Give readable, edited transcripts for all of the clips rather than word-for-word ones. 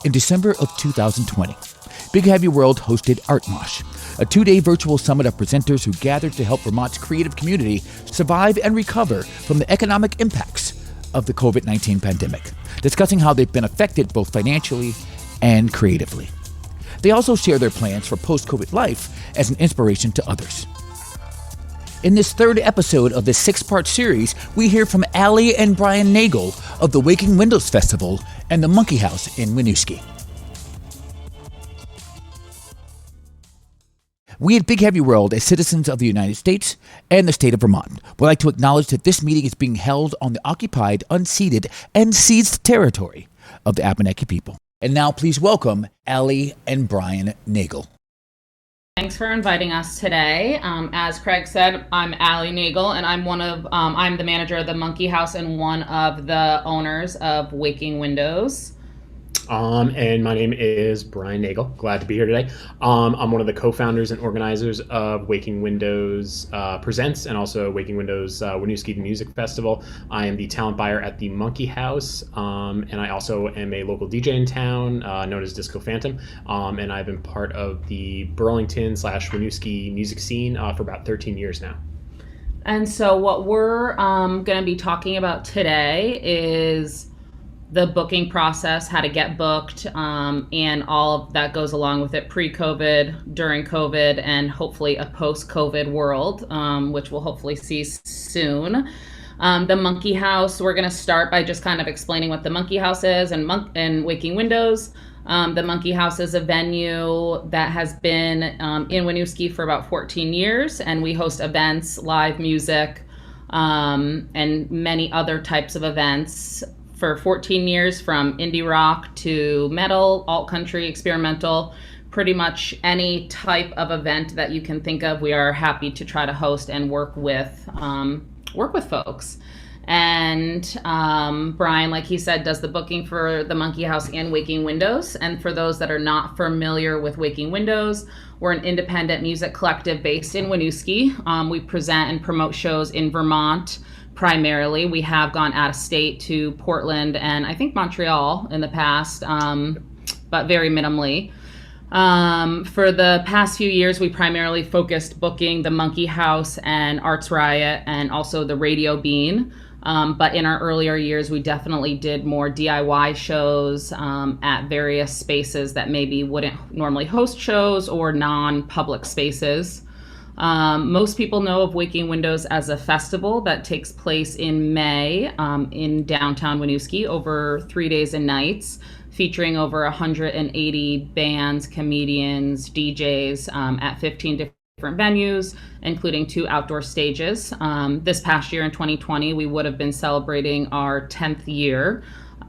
in December of 2020. Big Heavy World hosted Art Mosh, a 2-day virtual summit of presenters who gathered to help Vermont's creative community survive and recover from the economic impacts of the COVID-19 pandemic, discussing how they've been affected both financially and creatively. They also share their plans for post-COVID life as an inspiration to others. In this third episode of this 6-part series, we hear from Ali and Brian Nagle of the Waking Windows Festival and the Monkey House in Winooski. We at Big Heavy World, as citizens of the United States and the state of Vermont, would like to acknowledge that this meeting is being held on the occupied, unceded, and seized territory of the Abenaki people. And now please welcome Ali and Brian Nagle. Thanks for inviting us today. As Craig said, I'm Ali Nagle, and I'm the manager of the Monkey House and one of the owners of Waking Windows. And my name is Brian Nagle. Glad to be here today. I'm one of the co-founders and organizers of Waking Windows Presents and also Waking Windows Winooski Music Festival. I am the talent buyer at the Monkey House, and I also am a local DJ in town known as Disco Phantom. And I've been part of the Burlington/Winooski music scene for about 13 years now. And so what we're going to be talking about today is the booking process, how to get booked, and all of that goes along with it pre-COVID, during COVID, and hopefully a post-COVID world, which we'll hopefully see soon. The Monkey House, we're going to start by just kind of explaining what the Monkey House is and Waking Windows. The Monkey House is a venue that has been in Winooski for about 14 years, and we host events, live music, and many other types of events for 14 years, from indie rock to metal, alt country, experimental, pretty much any type of event that you can think of, we are happy to try to host and work with folks. And Brian, like he said, does the booking for the Monkey House and Waking Windows. And for those that are not familiar with Waking Windows, we're an independent music collective based in Winooski. We present and promote shows in Vermont. Primarily, we have gone out of state to Portland and I think Montreal in the past, but very minimally. For the past few years, we primarily focused booking the Monkey House and Arts Riot and also the Radio Bean. But in our earlier years, we definitely did more DIY shows at various spaces that maybe wouldn't normally host shows or non-public spaces. Most people know of Waking Windows as a festival that takes place in May in downtown Winooski over 3 days and nights, featuring over 180 bands, comedians, DJs at 15 different venues, including 2 outdoor stages. This past year in 2020, we would have been celebrating our 10th year.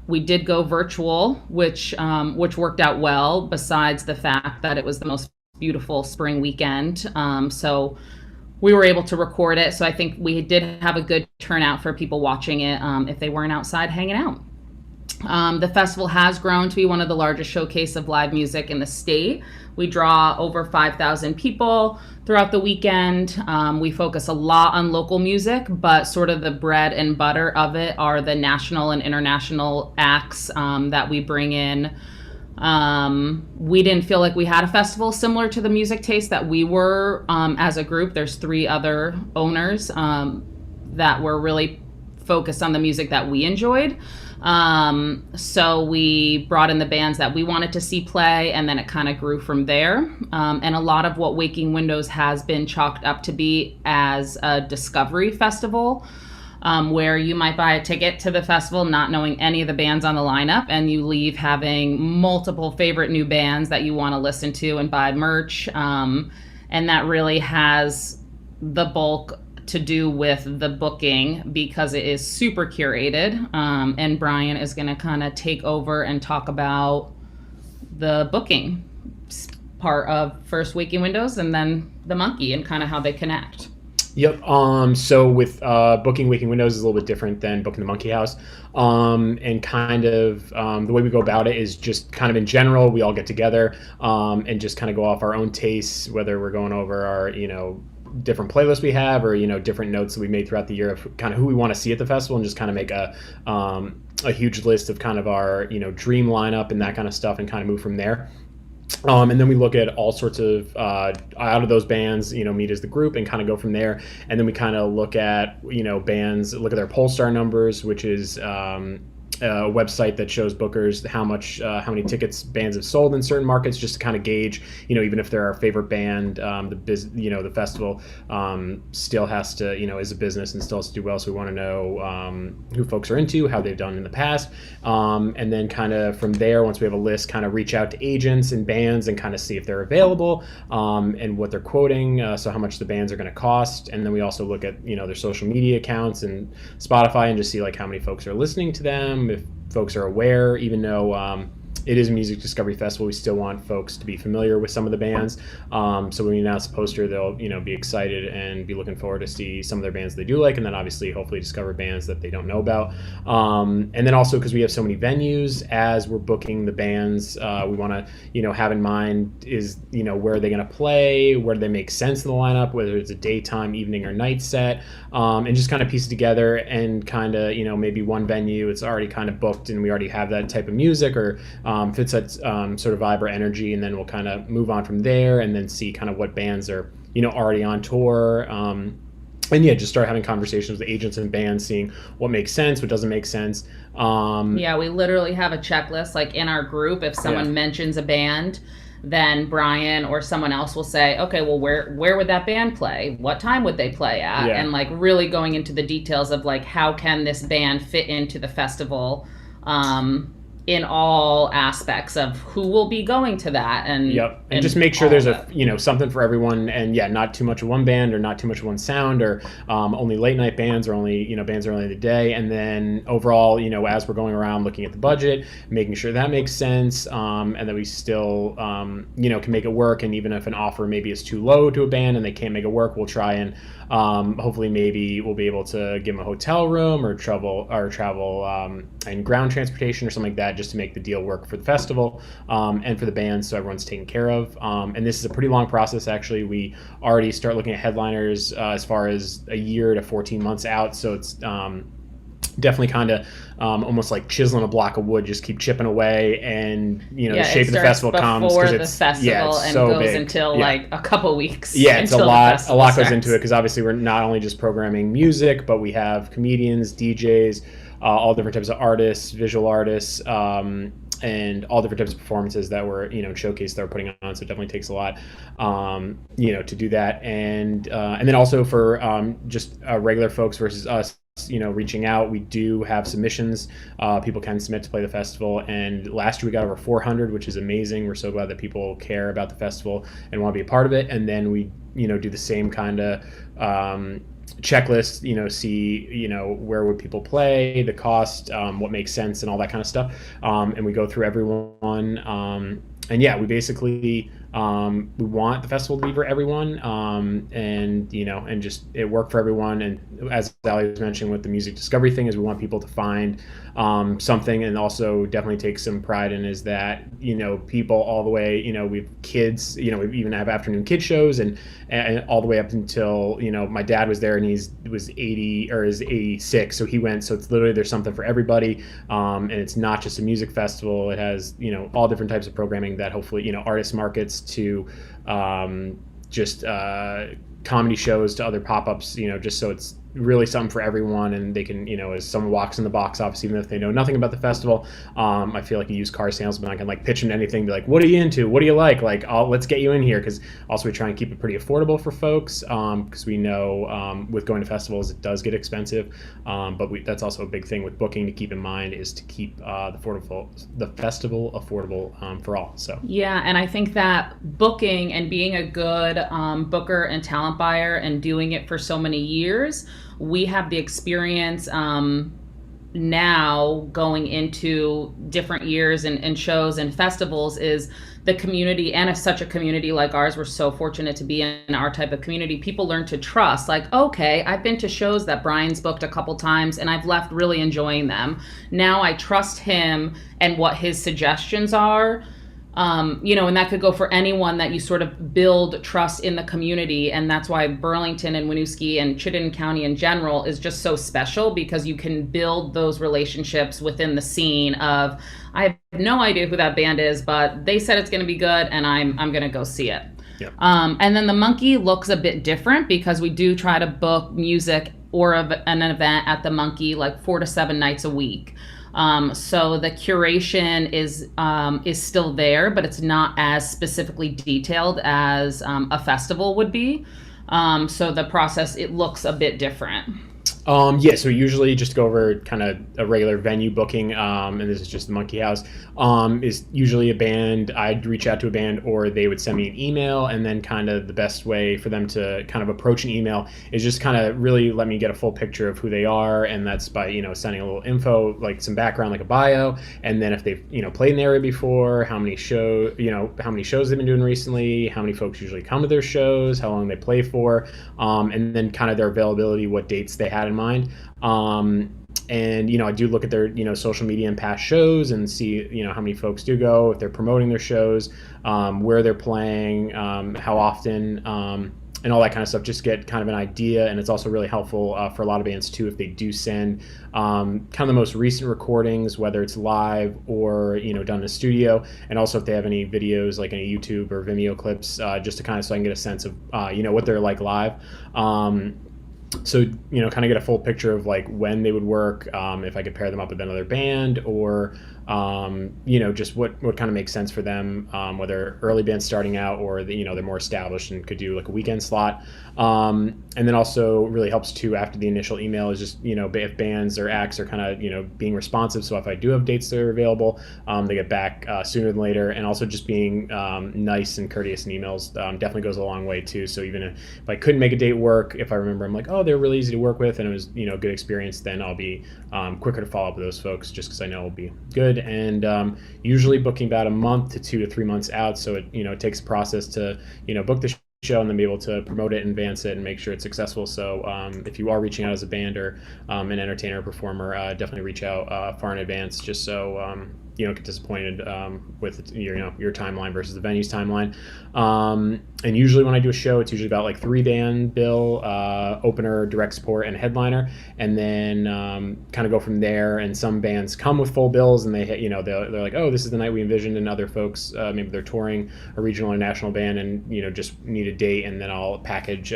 We did go virtual, which worked out well, besides the fact that it was the most beautiful spring weekend. So we were able to record it. So I think we did have a good turnout for people watching it if they weren't outside hanging out. The festival has grown to be one of the largest showcase of live music in the state. We draw over 5,000 people throughout the weekend. We focus a lot on local music, but sort of the bread and butter of it are the national and international acts that we bring in. We didn't feel like we had a festival similar to the music taste that we were as a group. There's 3 other owners that were really focused on the music that we enjoyed. So we brought in the bands that we wanted to see play, and then it kind of grew from there. And a lot of what Waking Windows has been chalked up to be as a discovery festival. Where you might buy a ticket to the festival not knowing any of the bands on the lineup, and you leave having multiple favorite new bands that you want to listen to and buy merch. And that really has the bulk to do with the booking because it is super curated. And Brian is going to kind of take over and talk about the booking part of first Waking Windows and then the Monkey and kind of how they connect. Yep. So with booking Waking Windows is a little bit different than booking the Monkey House. And kind of the way we go about it is just kind of in general, we all get together and just kind of go off our own tastes, whether we're going over our, different playlists we have, or different notes that we made throughout the year of kind of who we want to see at the festival, and just kind of make a huge list of kind of our dream lineup and that kind of stuff, and kind of move from there. And then we look at all sorts of out of those bands, meet as the group and kind of go from there. And then we kind of look at bands, look at their Pollstar numbers, which is a website that shows bookers how many tickets bands have sold in certain markets, just to kind of gauge, even if they're our favorite band, the festival still has to, is a business and still has to do well. So we want to know who folks are into, how they've done in the past, and then kind of from there, once we have a list, kind of reach out to agents and bands and kind of see if they're available, and what they're quoting, so how much the bands are going to cost. And then we also look at their social media accounts and Spotify, and just see like how many folks are listening to them, if folks are aware, even though it is a music discovery festival, we still want folks to be familiar with some of the bands. So when we announce the poster, they'll be excited and be looking forward to see some of their bands they do like, and then obviously hopefully discover bands that they don't know about. And then also, because we have so many venues, as we're booking the bands, we want to have in mind is where are they going to play, where do they make sense in the lineup, whether it's a daytime, evening, or night set, and just kind of piece it together, and kind of maybe one venue it's already kind of booked and we already have that type of music, or fits that sort of vibe or energy, and then we'll kind of move on from there, and then see kind of what bands are already on tour, and just start having conversations with agents and bands, seeing what makes sense, what doesn't make sense. We literally have a checklist, like in our group. If someone mentions a band, then Brian or someone else will say, okay, well, where would that band play? What time would they play at? And like really going into the details of like, how can this band fit into the festival, in all aspects of who will be going to that, and just make sure there's something for everyone, and not too much of one band or not too much of one sound, or only late night bands, or only bands early in the day. And then overall, as we're going around looking at the budget, making sure that makes sense, and that we still can make it work. And even if an offer maybe is too low to a band and they can't make it work, we'll try and hopefully maybe we'll be able to give them a hotel room or travel and ground transportation or something like that, just to make the deal work for the festival, and for the bands, so everyone's taken care of. And this is a pretty long process, actually. We already start looking at headliners as far as a year to 14 months out, so it's definitely kind of almost like chiseling a block of wood, just keep chipping away, and the shape of the festival comes before the festival, and so goes big until like a couple weeks. It's a lot goes into it, because obviously we're not only just programming music, but we have comedians, DJs, all different types of artists, visual artists, and all different types of performances that we're showcase that we're putting on. So it definitely takes a lot to do that, and then also for just regular folks versus us reaching out, we do have submissions. People can submit to play the festival, and last year we got over 400, which is amazing. We're so glad that people care about the festival and want to be a part of it. And then we do the same kind of checklist, see where would people play, the cost, what makes sense, and all that kind of stuff, and we go through everyone, and we basically we want the festival to be for everyone, and just it worked for everyone. And as Ali was mentioning with the music discovery thing, is we want people to find something, and also definitely take some pride in is that people all the way, we have kids, we even have afternoon kid shows, and all the way up until my dad was there, and was 80 or is 86, so he went. So it's literally, there's something for everybody, and it's not just a music festival. It has all different types of programming that hopefully artist markets to just comedy shows to other pop-ups, just so it's really something for everyone, and they can, as someone walks in the box office, even if they know nothing about the festival, I feel like a used car salesman, I can like pitch them anything, be like, what are you into? What do you like? Let's get you in here, because also we try and keep it pretty affordable for folks, because we know with going to festivals, it does get expensive, but that's also a big thing with booking to keep in mind, is to keep the festival affordable for all. So and I think that booking and being a good booker and talent buyer and doing it for so many years, we have the experience now going into different years and shows and festivals, is the community, and as such a community like ours, we're so fortunate to be in our type of community. People learn to trust, like, okay, I've been to shows that Brian's booked a couple times and I've left really enjoying them. Now I trust him and what his suggestions are. And that could go for anyone that you sort of build trust in the community. And that's why Burlington and Winooski and Chittenden County in general is just so special, because you can build those relationships within the scene of, I have no idea who that band is, but they said it's going to be good and I'm going to go see it. Yep. And then the Monkey looks a bit different, because we do try to book music or an event at the Monkey like 4 to 7 nights a week. So the curation is still there, but it's not as specifically detailed as a festival would be. So the process, it looks a bit different. So usually just go over kind of a regular venue booking, and this is just the Monkey House, is usually a band. I'd reach out to a band, or they would send me an email, and then kind of the best way for them to kind of approach an email is just kind of really let me get a full picture of who they are, and that's by, sending a little info, like some background, like a bio, and then if they've, played in the area before, how many shows they've been doing recently, how many folks usually come to their shows, how long they play for, and then kind of their availability, what dates they had in mind. And I do look at their social media and past shows and see how many folks do go, if they're promoting their shows, where they're playing, how often, and all that kind of stuff. Just get kind of an idea. And it's also really helpful for a lot of bands too, if they do send kind of the most recent recordings, whether it's live or done in a studio, and also if they have any videos like any YouTube or Vimeo clips, just to kind of, so I can get a sense of what they're like live. So, kind of get a full picture of like when they would work, if I could pair them up with another band, or, just what kind of makes sense for them, whether early bands starting out or they're more established and could do like a weekend slot. And then also really helps too after the initial email is just, if bands or acts are kind of, being responsive. So if I do have dates that are available, they get back sooner than later. And also just being nice and courteous in emails definitely goes a long way too. So even if I couldn't make a date work, if I remember I'm like, oh, they're really easy to work with and it was, a good experience, then I'll be quicker to follow up with those folks just because I know it'll be good. And usually booking about a month to 2 to 3 months out. So it takes a process to, book the show and then be able to promote it and advance it and make sure it's successful. So if you are reaching out as a band or an entertainer or performer, definitely reach out far in advance, just so you don't get disappointed with your timeline versus the venue's timeline. And usually when I do a show, it's usually about like 3 band bill, opener, direct support, and headliner, and then kind of go from there. And some bands come with full bills, and they're like, oh, this is the night we envisioned, and other folks maybe they're touring a regional or national band and just need a date, and then I'll package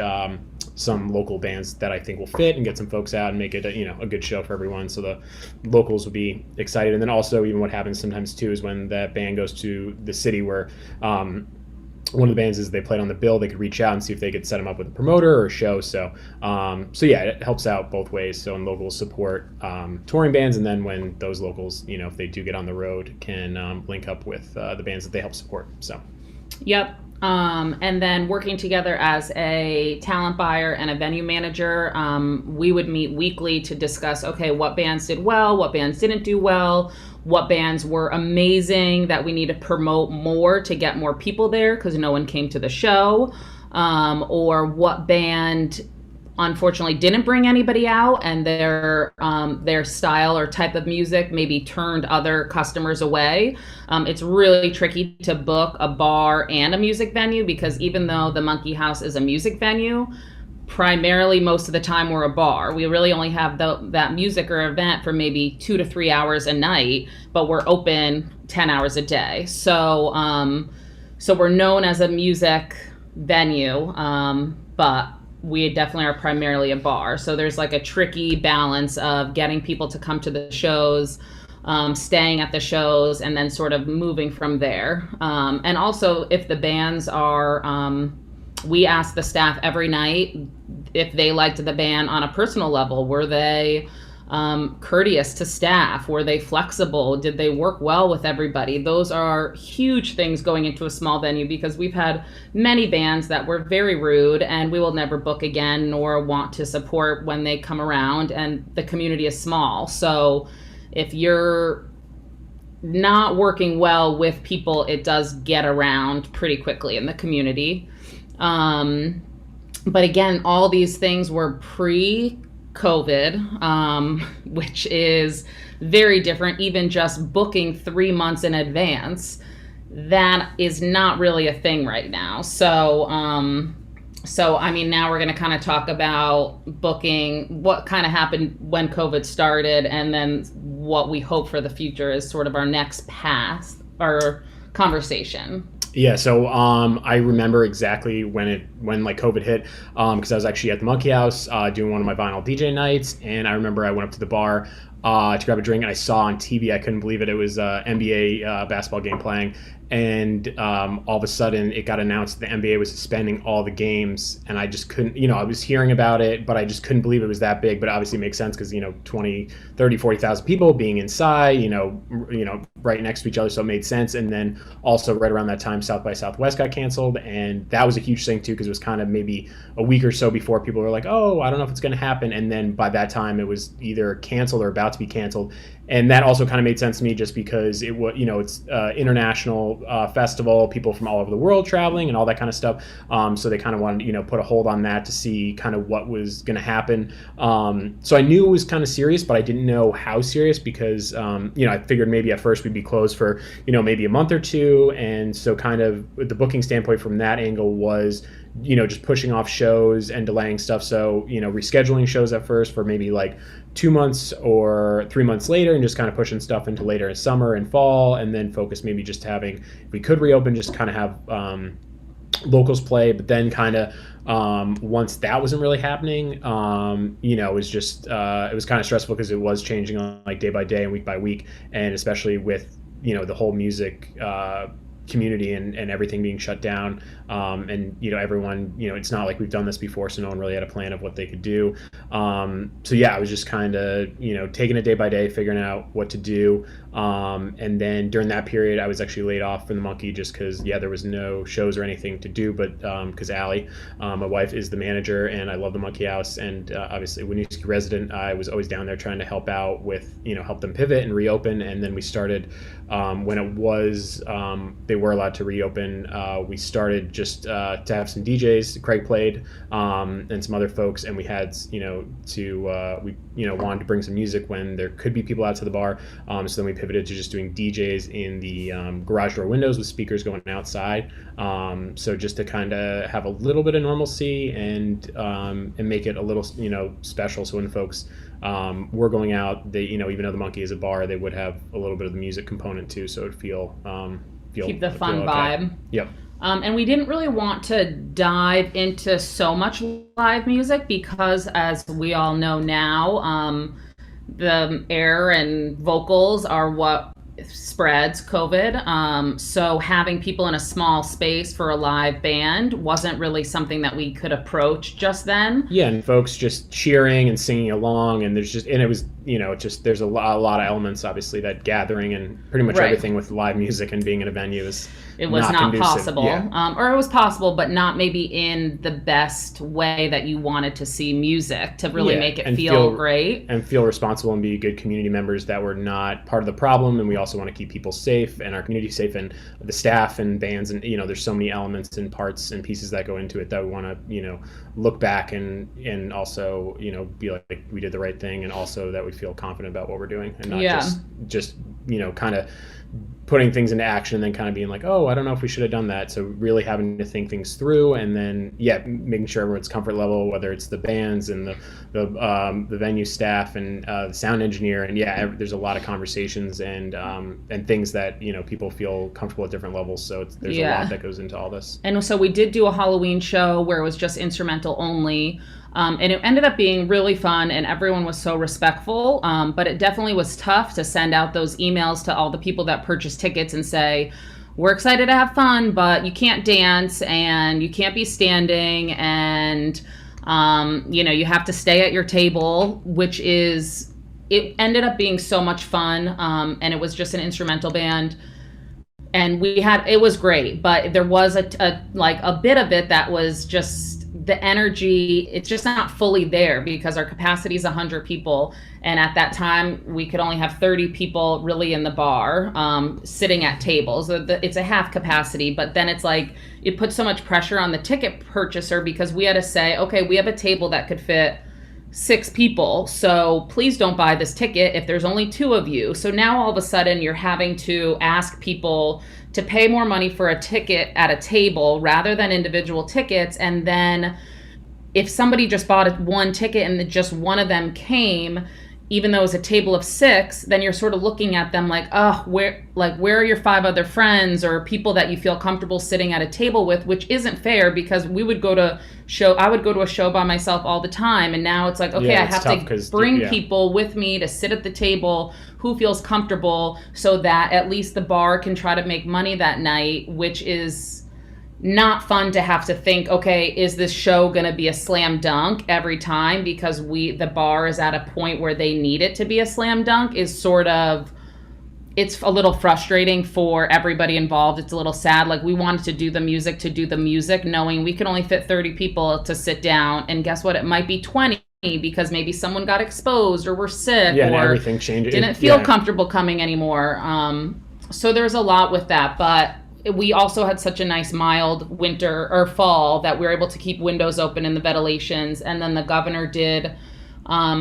some local bands that I think will fit and get some folks out and make it a good show for everyone, so the locals will be excited. And then also even what happens sometimes too is when that band goes to the city where one of the bands is they played on the bill, they could reach out and see if they could set them up with a promoter or a show. So yeah, it helps out both ways. So when locals support touring bands, and then when those locals, if they do get on the road, can link up with the bands that they help support. So yep. And then working together as a talent buyer and a venue manager, we would meet weekly to discuss, okay, what bands did well, what bands didn't do well, what bands were amazing that we need to promote more to get more people there because no one came to the show, or what band unfortunately didn't bring anybody out and their style or type of music maybe turned other customers away. It's really tricky to book a bar and a music venue because even though the Monkey House is a music venue, primarily most of the time we're a bar. We really only have that music or event for maybe 2 to 3 hours a night, but we're open 10 hours a day. So we're known as a music venue, but we definitely are primarily a bar. So there's like a tricky balance of getting people to come to the shows, staying at the shows, and then sort of moving from there. And also if the bands are, we ask the staff every night if they liked the band on a personal level. Were they courteous to staff? Were they flexible? Did they work well with everybody? Those are huge things going into a small venue because we've had many bands that were very rude and we will never book again nor want to support when they come around, and the community is small. So if you're not working well with people, it does get around pretty quickly in the community. But again, all these things were pre-COVID, which is very different. Even just booking 3 months in advance that is not really a thing right now. So I mean, now we're going to kind of talk about booking, what kind of happened when COVID started, and then what we hope for the future is sort of our next path or conversation. Yeah, so I remember exactly when like COVID hit, because I was actually at the Monkey House doing one of my vinyl DJ nights, and I remember I went up to the bar to grab a drink, and I saw on TV, I couldn't believe it, it was NBA basketball game playing, and all of a sudden it got announced the NBA was suspending all the games, and I just couldn't, I was hearing about it, but I just couldn't believe it was that big. But obviously it makes sense because 20, 30, 40,000 people being inside, right next to each other, so it made sense. And then also right around that time, South by Southwest got canceled, and that was a huge thing too, because it was kind of maybe a week or so before people were like, oh, I don't know if it's going to happen, and then by that time it was either canceled or about to be canceled. And that also kind of made sense to me, just because it was, it's international festival, people from all over the world traveling and all that kind of stuff. So they kind of wanted, put a hold on that to see kind of what was going to happen. So I knew it was kind of serious, but I didn't know how serious, because, I figured maybe at first we'd be closed for, maybe a month or two. And so kind of the booking standpoint from that angle was, just pushing off shows and delaying stuff. So, rescheduling shows at first for maybe like 2 months or 3 months later, and just kind of pushing stuff into later in summer and fall, and then focus maybe just having, if we could reopen, just kind of have locals play. But then kind of once that wasn't really happening, it was just it was kind of stressful, because it was changing on like day by day and week by week, and especially with the whole music community and everything being shut down, and everyone, it's not like we've done this before, so no one really had a plan of what they could do. So yeah, I was just kind of taking it day by day, figuring out what to do, and then during that period I was actually laid off from the Monkey, just because there was no shows or anything to do. But because Ali, my wife, is the manager, and I love the Monkey House, and obviously Winooski resident, I was always down there trying to help out with help them pivot and reopen. And then we started when it was they were allowed to reopen, we started just to have some DJs. Craig played, and some other folks, and we had we wanted to bring some music when there could be people out to the bar. So then we pivoted to just doing DJs in the garage door windows with speakers going outside. So just to kind of have a little bit of normalcy and make it a little special. So when folks were going out, they even though the Monkey is a bar, they would have a little bit of the music component too, so it would feel keep the fun vibe. Okay. Yep. And we didn't really want to dive into so much live music, because as we all know now, the air and vocals are what spreads COVID. So having people in a small space for a live band wasn't really something that we could approach just then. Yeah, and folks just cheering and singing along, and it was there's a lot of elements, obviously, that gathering and pretty much everything with live music and being in a venue is it was not possible. Yeah. Or it was possible, but not maybe in the best way that you wanted to see music to really make it feel great. And feel responsible and be good community members that were not part of the problem. And we also want to keep people safe and our community safe, and the staff and bands. And, there's so many elements and parts and pieces that go into it that we want to, look back and also, be like we did the right thing, and also that we feel confident about what we're doing, and not just kind of putting things into action and then kind of being like, oh, I don't know if we should have done that. So really having to think things through, and then making sure everyone's comfort level, whether it's the bands and the venue staff and the sound engineer, and there's a lot of conversations and things that people feel comfortable at different levels. So there's a lot that goes into all this. And so we did do a Halloween show where it was just instrumental only. And it ended up being really fun, and everyone was so respectful. But it definitely was tough to send out those emails to all the people that purchased tickets and say, we're excited to have fun, but you can't dance and you can't be standing, and you have to stay at your table, it ended up being so much fun. And it was just an instrumental band. And it was great, but there was a bit of it that was just the energy. It's just not fully there because our capacity is 100 people. And at that time we could only have 30 people really in the bar, sitting at tables. It's a half capacity, but then it's like, it puts so much pressure on the ticket purchaser because we had to say, okay, we have a table that could fit 6 people, so please don't buy this ticket if there's only 2 of you. So now all of a sudden you're having to ask people to pay more money for a ticket at a table rather than individual tickets. And then if somebody just bought one ticket and just one of them came, even though it's a table of 6, then you're sort of looking at them like, oh, where are your 5 other friends or people that you feel comfortable sitting at a table with, which isn't fair, because I would go to a show by myself all the time. And now it's like, okay, I have to bring people with me to sit at the table who feels comfortable, so that at least the bar can try to make money that night, which is not fun to have to think, okay, is this show going to be a slam dunk every time because the bar is at a point where they need it to be a slam dunk, is sort of, it's a little frustrating for everybody involved. It's a little sad. Like, we wanted to do the music knowing we could only fit 30 people to sit down, and guess what? It might be 20 because maybe someone got exposed or were sick or everything changed. Didn't feel comfortable coming anymore. So there's a lot with that, but we also had such a nice mild winter or fall that we were able to keep windows open in the ventilations. And then the governor did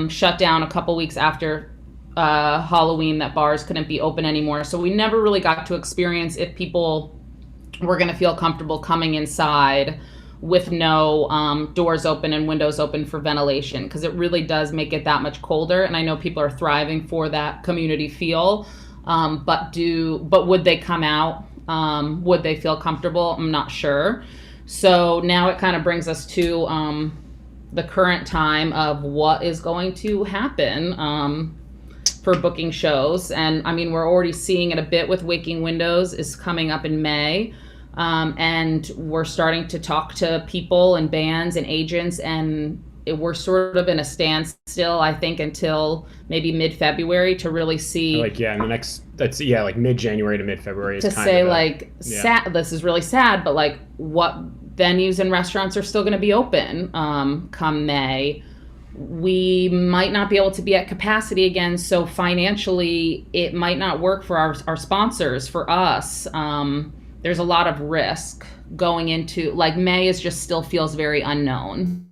shut down a couple weeks after Halloween, that bars couldn't be open anymore. So we never really got to experience if people were going to feel comfortable coming inside with no doors open and windows open for ventilation, because it really does make it that much colder. And I know people are thriving for that community feel, but would they come out? Would they feel comfortable? I'm not sure. So now it kind of brings us to the current time of what is going to happen for booking shows. And I mean, we're already seeing it a bit with Waking Windows is coming up in May. And we're starting to talk to people and bands and agents, and we're sort of in a standstill, I think, until maybe mid-February to really see. In the next, like mid-January to mid-February is to kind say, of sad. This is really sad, but like, what venues and restaurants are still going to be open come May? We might not be able to be at capacity again, so financially, it might not work for our sponsors, for us. There's a lot of risk going into, like, May still feels very unknown.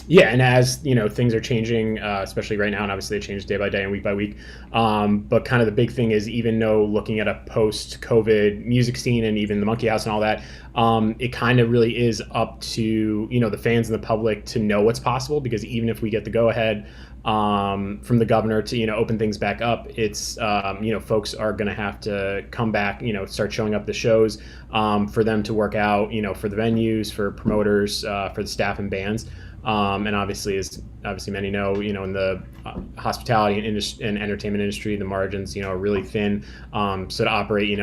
Yeah, and as things are changing, especially right now, and obviously they change day by day and week by week. But kind of the big thing is, even though looking at a post-COVID music scene and even the Monkey House and all that, it kind of really is up to the fans and the public to know what's possible. Because even if we get the go-ahead from the governor to open things back up, it's folks are going to have to come back, start showing up the shows for them to work out, for the venues, for promoters, for the staff and bands. And obviously, as many know, in the hospitality and entertainment industry, the margins, are really thin. So to operate,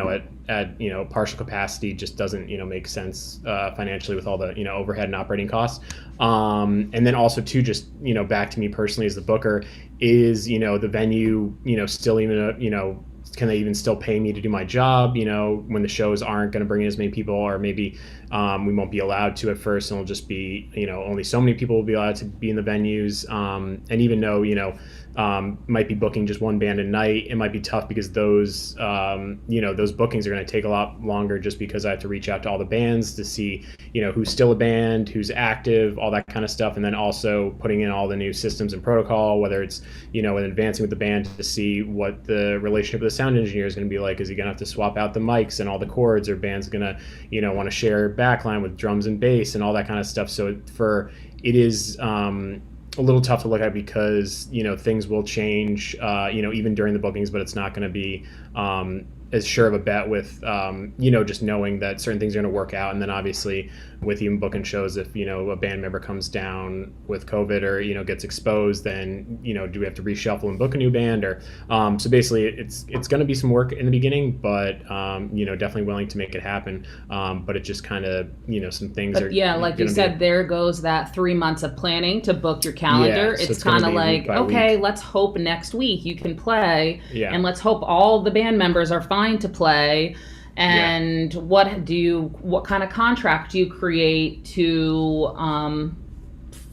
at partial capacity just doesn't, make sense financially with all the, overhead and operating costs. And then also too, just, back to me personally as the booker, is, the venue, still even, can they even still pay me to do my job, when the shows aren't going to bring in as many people, or maybe we won't be allowed to at first, and it'll just be, only so many people will be allowed to be in the venues. And even though, might be booking just one band a night, it might be tough because those, those bookings are going to take a lot longer, just because I have to reach out to all the bands to see, who's still a band, who's active, all that kind of stuff. And then also putting in all the new systems and protocol, whether it's, and advancing with the band to see what the relationship with the sound engineer is going to be like. Is he going to have to swap out the mics and all the chords, or band's going to, want to share backline with drums and bass and all that kind of stuff. So it is a little tough to look at, because things will change even during the bookings, but it's not going to be as sure of a bet with just knowing that certain things are going to work out. And then obviously with even booking shows, if a band member comes down with COVID or gets exposed, then do we have to reshuffle and book a new band? Or so basically it's going to be some work in the beginning, but definitely willing to make it happen. But it just kind of some things are like you said, there goes that 3 months of planning to book your calendar. So it's kind of like, okay, let's hope next week you can play, and let's hope all the band members are fine to play. And what kind of contract do you create to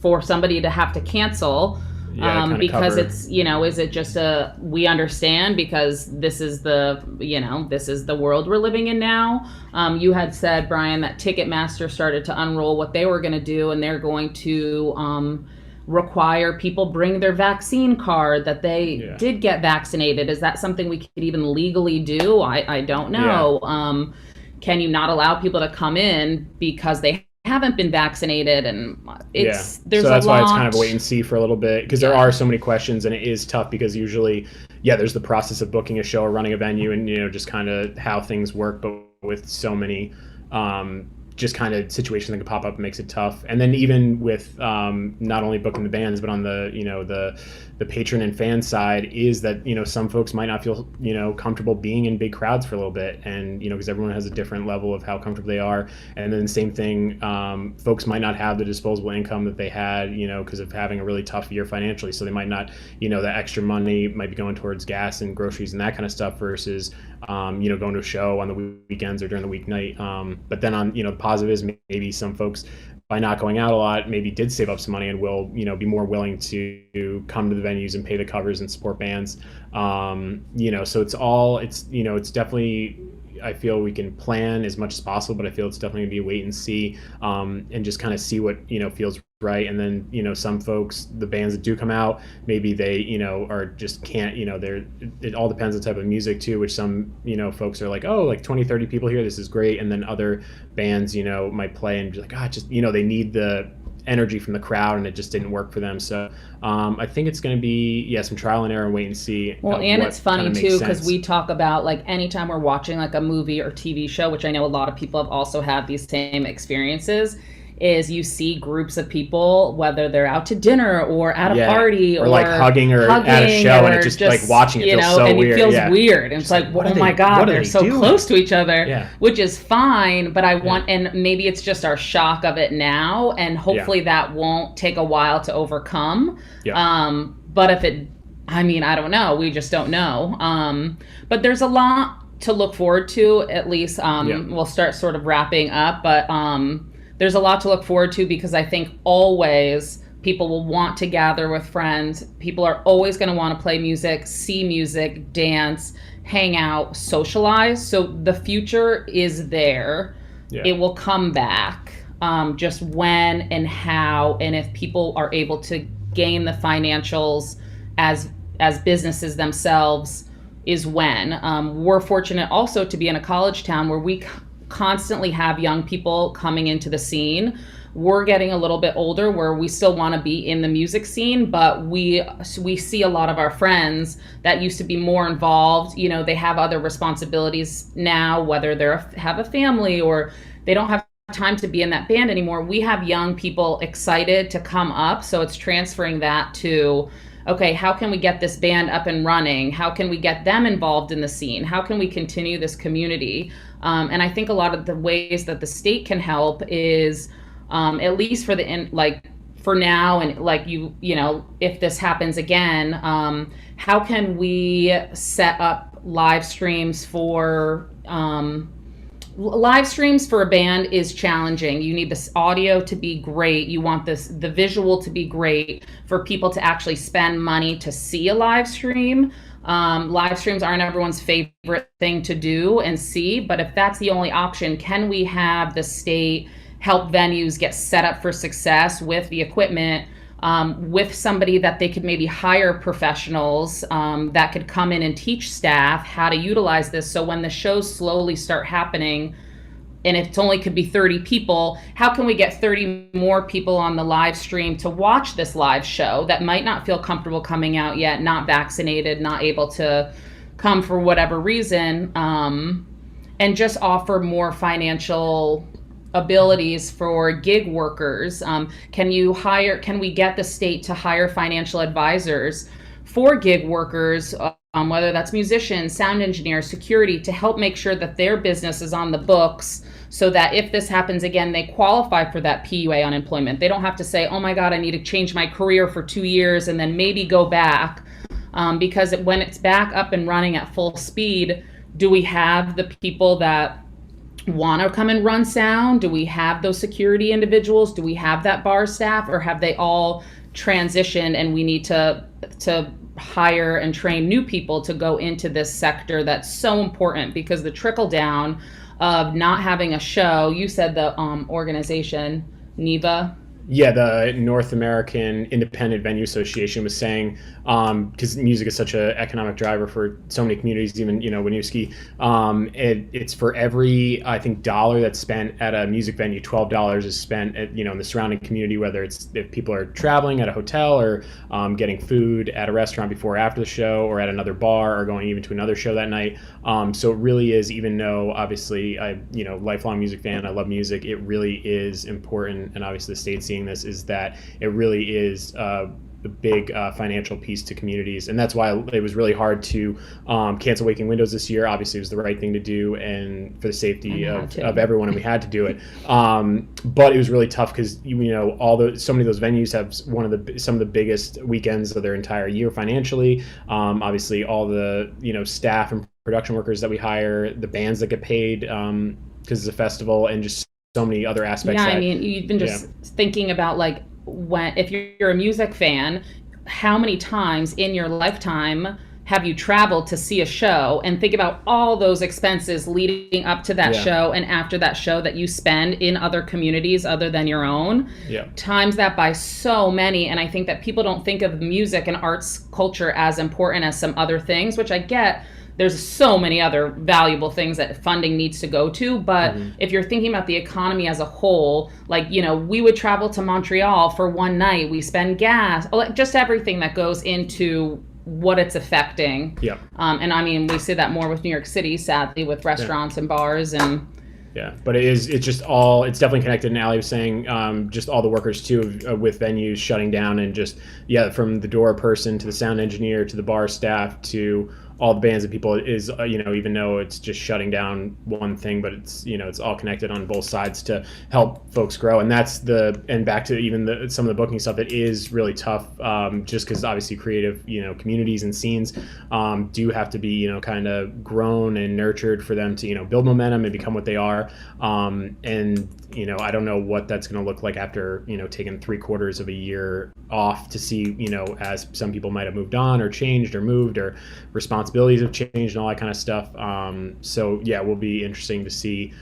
for somebody to have to cancel because it's is it just we understand because this is the world we're living in now. You had said, Brian, that Ticketmaster started to unroll what they were going to do, and they're going to require people bring their vaccine card that they did get vaccinated? Is that something we could even legally do? I don't know. Can you not allow people to come in because they haven't been vaccinated? And there's so that's why it's kind of a wait and see for a little bit, because there are so many questions, and it is tough because usually there's the process of booking a show or running a venue, and just kind of how things work, but with so many just kind of situations that can pop up, makes it tough. And then even with not only booking the bands, but on the the patron and fan side, is that some folks might not feel comfortable being in big crowds for a little bit, and because everyone has a different level of how comfortable they are. And then same thing, folks might not have the disposable income that they had because of having a really tough year financially, so they might not that extra money might be going towards gas and groceries and that kind of stuff versus going to a show on the weekends or during the weeknight. But then on the positive is maybe some folks, by not going out a lot, maybe did save up some money and will be more willing to come to the venues and pay the covers and support bands. So it's definitely, I feel we can plan as much as possible, but I feel it's definitely gonna be a wait and see, and just kind of see what feels right. And then some folks, the bands that do come out, maybe they are just can't, it all depends on the type of music too, which some folks are like, oh, like 20-30 people here, this is great. And then other bands might play and be like, just they need the energy from the crowd, and it just didn't work for them. So I think it's going to be some trial and error and wait and see. Well, and it's funny too, because we talk about, like, anytime we're watching like a movie or TV show, which I know a lot of people have also had these same experiences, is you see groups of people, whether they're out to dinner or at a party or like hugging at a show, and it just like watching it feels so and weird. It feels weird. And it's like, oh my God, they're so close to each other, which is fine. But I want, and maybe it's just our shock of it now, and hopefully that won't take a while to overcome. But if it, I don't know. We just don't know. But there's a lot to look forward to, at least. We'll start sort of wrapping up, but there's a lot to look forward to, because I think always people will want to gather with friends. People are always going to want to play music, see music, dance, hang out, socialize. So the future is there. It will come back. Just when and how, and if people are able to gain the financials as businesses themselves, is when. We're fortunate also to be in a college town where we constantly have young people coming into the scene. We're getting a little bit older where we still want to be in the music scene, but we see a lot of our friends that used to be more involved. They have other responsibilities now, whether they have a family or they don't have time to be in that band anymore. We have young people excited to come up, so it's transferring that to, okay, how can we get this band up and running? How can we get them involved in the scene? How can we continue this community? And I think a lot of the ways that the state can help is, at least for for now, and if this happens again, how can we set up live streams for a band is challenging. You need this audio to be great. You want the visual to be great for people to actually spend money to see a live stream. Live streams aren't everyone's favorite thing to do and see, but if that's the only option, can we have the state help venues get set up for success with the equipment, with somebody that they could maybe hire professionals that could come in and teach staff how to utilize this, so when the shows slowly start happening, and if it only could be 30 people, how can we get 30 more people on the live stream to watch this live show that might not feel comfortable coming out yet, not vaccinated, not able to come for whatever reason, and just offer more financial abilities for gig workers? Can we get the state to hire financial advisors for gig workers, whether that's musicians, sound engineers, security, to help make sure that their business is on the books, so that if this happens again, they qualify for that PUA unemployment. They don't have to say, oh my God, I need to change my career for 2 years and then maybe go back. Because when it's back up and running at full speed, do we have the people that want to come and run sound? Do we have those security individuals? Do we have that bar staff, or have they all transitioned and we need to hire and train new people to go into this sector that's so important? Because the trickle down of not having a show, you said the organization NEVA, Yeah, the North American Independent Venue Association was saying, because music is such an economic driver for so many communities, even Winooski, it's for every, I think, dollar that's spent at a music venue, $12 is spent at in the surrounding community, whether it's if people are traveling at a hotel or getting food at a restaurant before or after the show, or at another bar, or going even to another show that night. So it really is, even though obviously I lifelong music fan, I love music, it really is important, and obviously the state's seeing this, is that it really is the big financial piece to communities, and that's why it was really hard to cancel Waking Windows this year. Obviously, it was the right thing to do, and for the safety of everyone, and we had to do it. But it was really tough because so many of those venues have some of the biggest weekends of their entire year financially. Obviously, all the staff and production workers that we hire, the bands that get paid because it's a festival, and just so many other aspects. Yeah, I mean, you've been just thinking about if you're a music fan, how many times in your lifetime have you traveled to see a show, and think about all those expenses leading up to that show and after that show that you spend in other communities other than your own. Times that by so many. And I think that people don't think of music and arts culture as important as some other things, which I get. There's so many other valuable things that funding needs to go to. But if you're thinking about the economy as a whole, we would travel to Montreal for one night. We spend gas, just everything that goes into what it's affecting. And I mean, we see that more with New York City, sadly, with restaurants and bars and. Yeah, but it's definitely connected. And Ali was saying just all the workers too with venues shutting down, and just from the door person to the sound engineer to the bar staff to all the bands and people is even though it's just shutting down one thing, but it's it's all connected on both sides to help folks grow. And and back to even some of the booking stuff, it is really tough just because obviously creative communities and scenes do have to be kind of grown and nurtured for them to build momentum and become what they are. And I don't know what that's going to look like after taking 3/4 of a year off to see as some people might have moved on or changed or moved, or responsibilities have changed and all that kind of stuff. So it will be interesting to see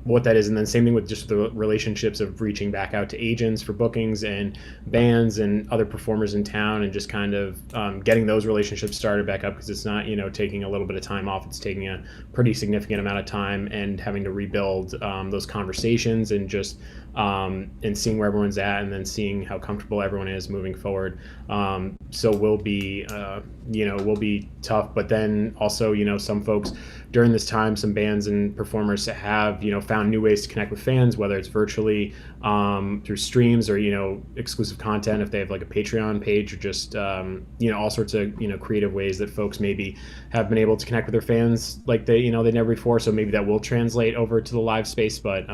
what that is. And then same thing with just the relationships of reaching back out to agents for bookings and bands and other performers in town, and just kind of getting those relationships started back up, because it's not taking a little bit of time off, it's taking a pretty significant amount of time, and having to rebuild those conversations, and just and seeing where everyone's at, and then seeing how comfortable everyone is moving forward. So we'll be tough, but then also some folks during this time, some bands and performers have found new ways to connect with fans, whether it's virtually through streams or exclusive content if they have like a Patreon page, or just all sorts of creative ways that folks maybe have been able to connect with their fans like they never before. So maybe that will translate over to the live space, but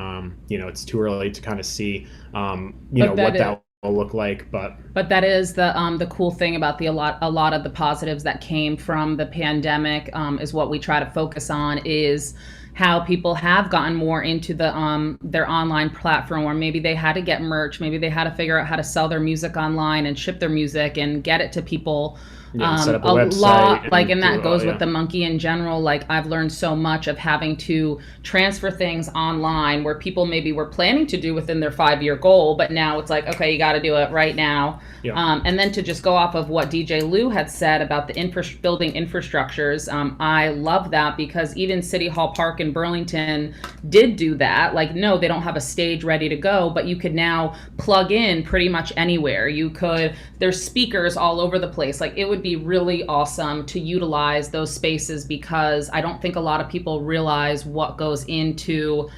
it's too early to kind of see what that will look like. But that is the cool thing about a lot of the positives that came from the pandemic, is what we try to focus on, is how people have gotten more into their online platform, where maybe they had to get merch, maybe they had to figure out how to sell their music online and ship their music and get it to people. Set up a website, and that goes with the Monkey in general. I've learned so much of having to transfer things online where people maybe were planning to do within their 5-year goal, but now it's okay, you got to do it right now. And then to just go off of what DJ Lou had said about the building infrastructures, I love that, because even City Hall Park in Burlington did do that. No, they don't have a stage ready to go, but you could now plug in pretty much anywhere. There's speakers all over the place. It would be really awesome to utilize those spaces, because I don't think a lot of people realize what goes into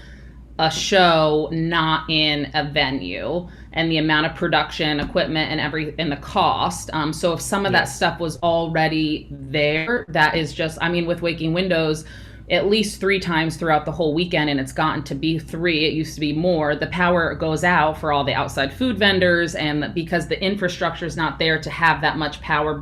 a show not in a venue, and the amount of production equipment and the cost. So if some of that stuff was already there, that is just, with Waking Windows, at least 3 times throughout the whole weekend, and it's gotten to be 3. It used to be more. The power goes out for all the outside food vendors, and because the infrastructure is not there to have that much power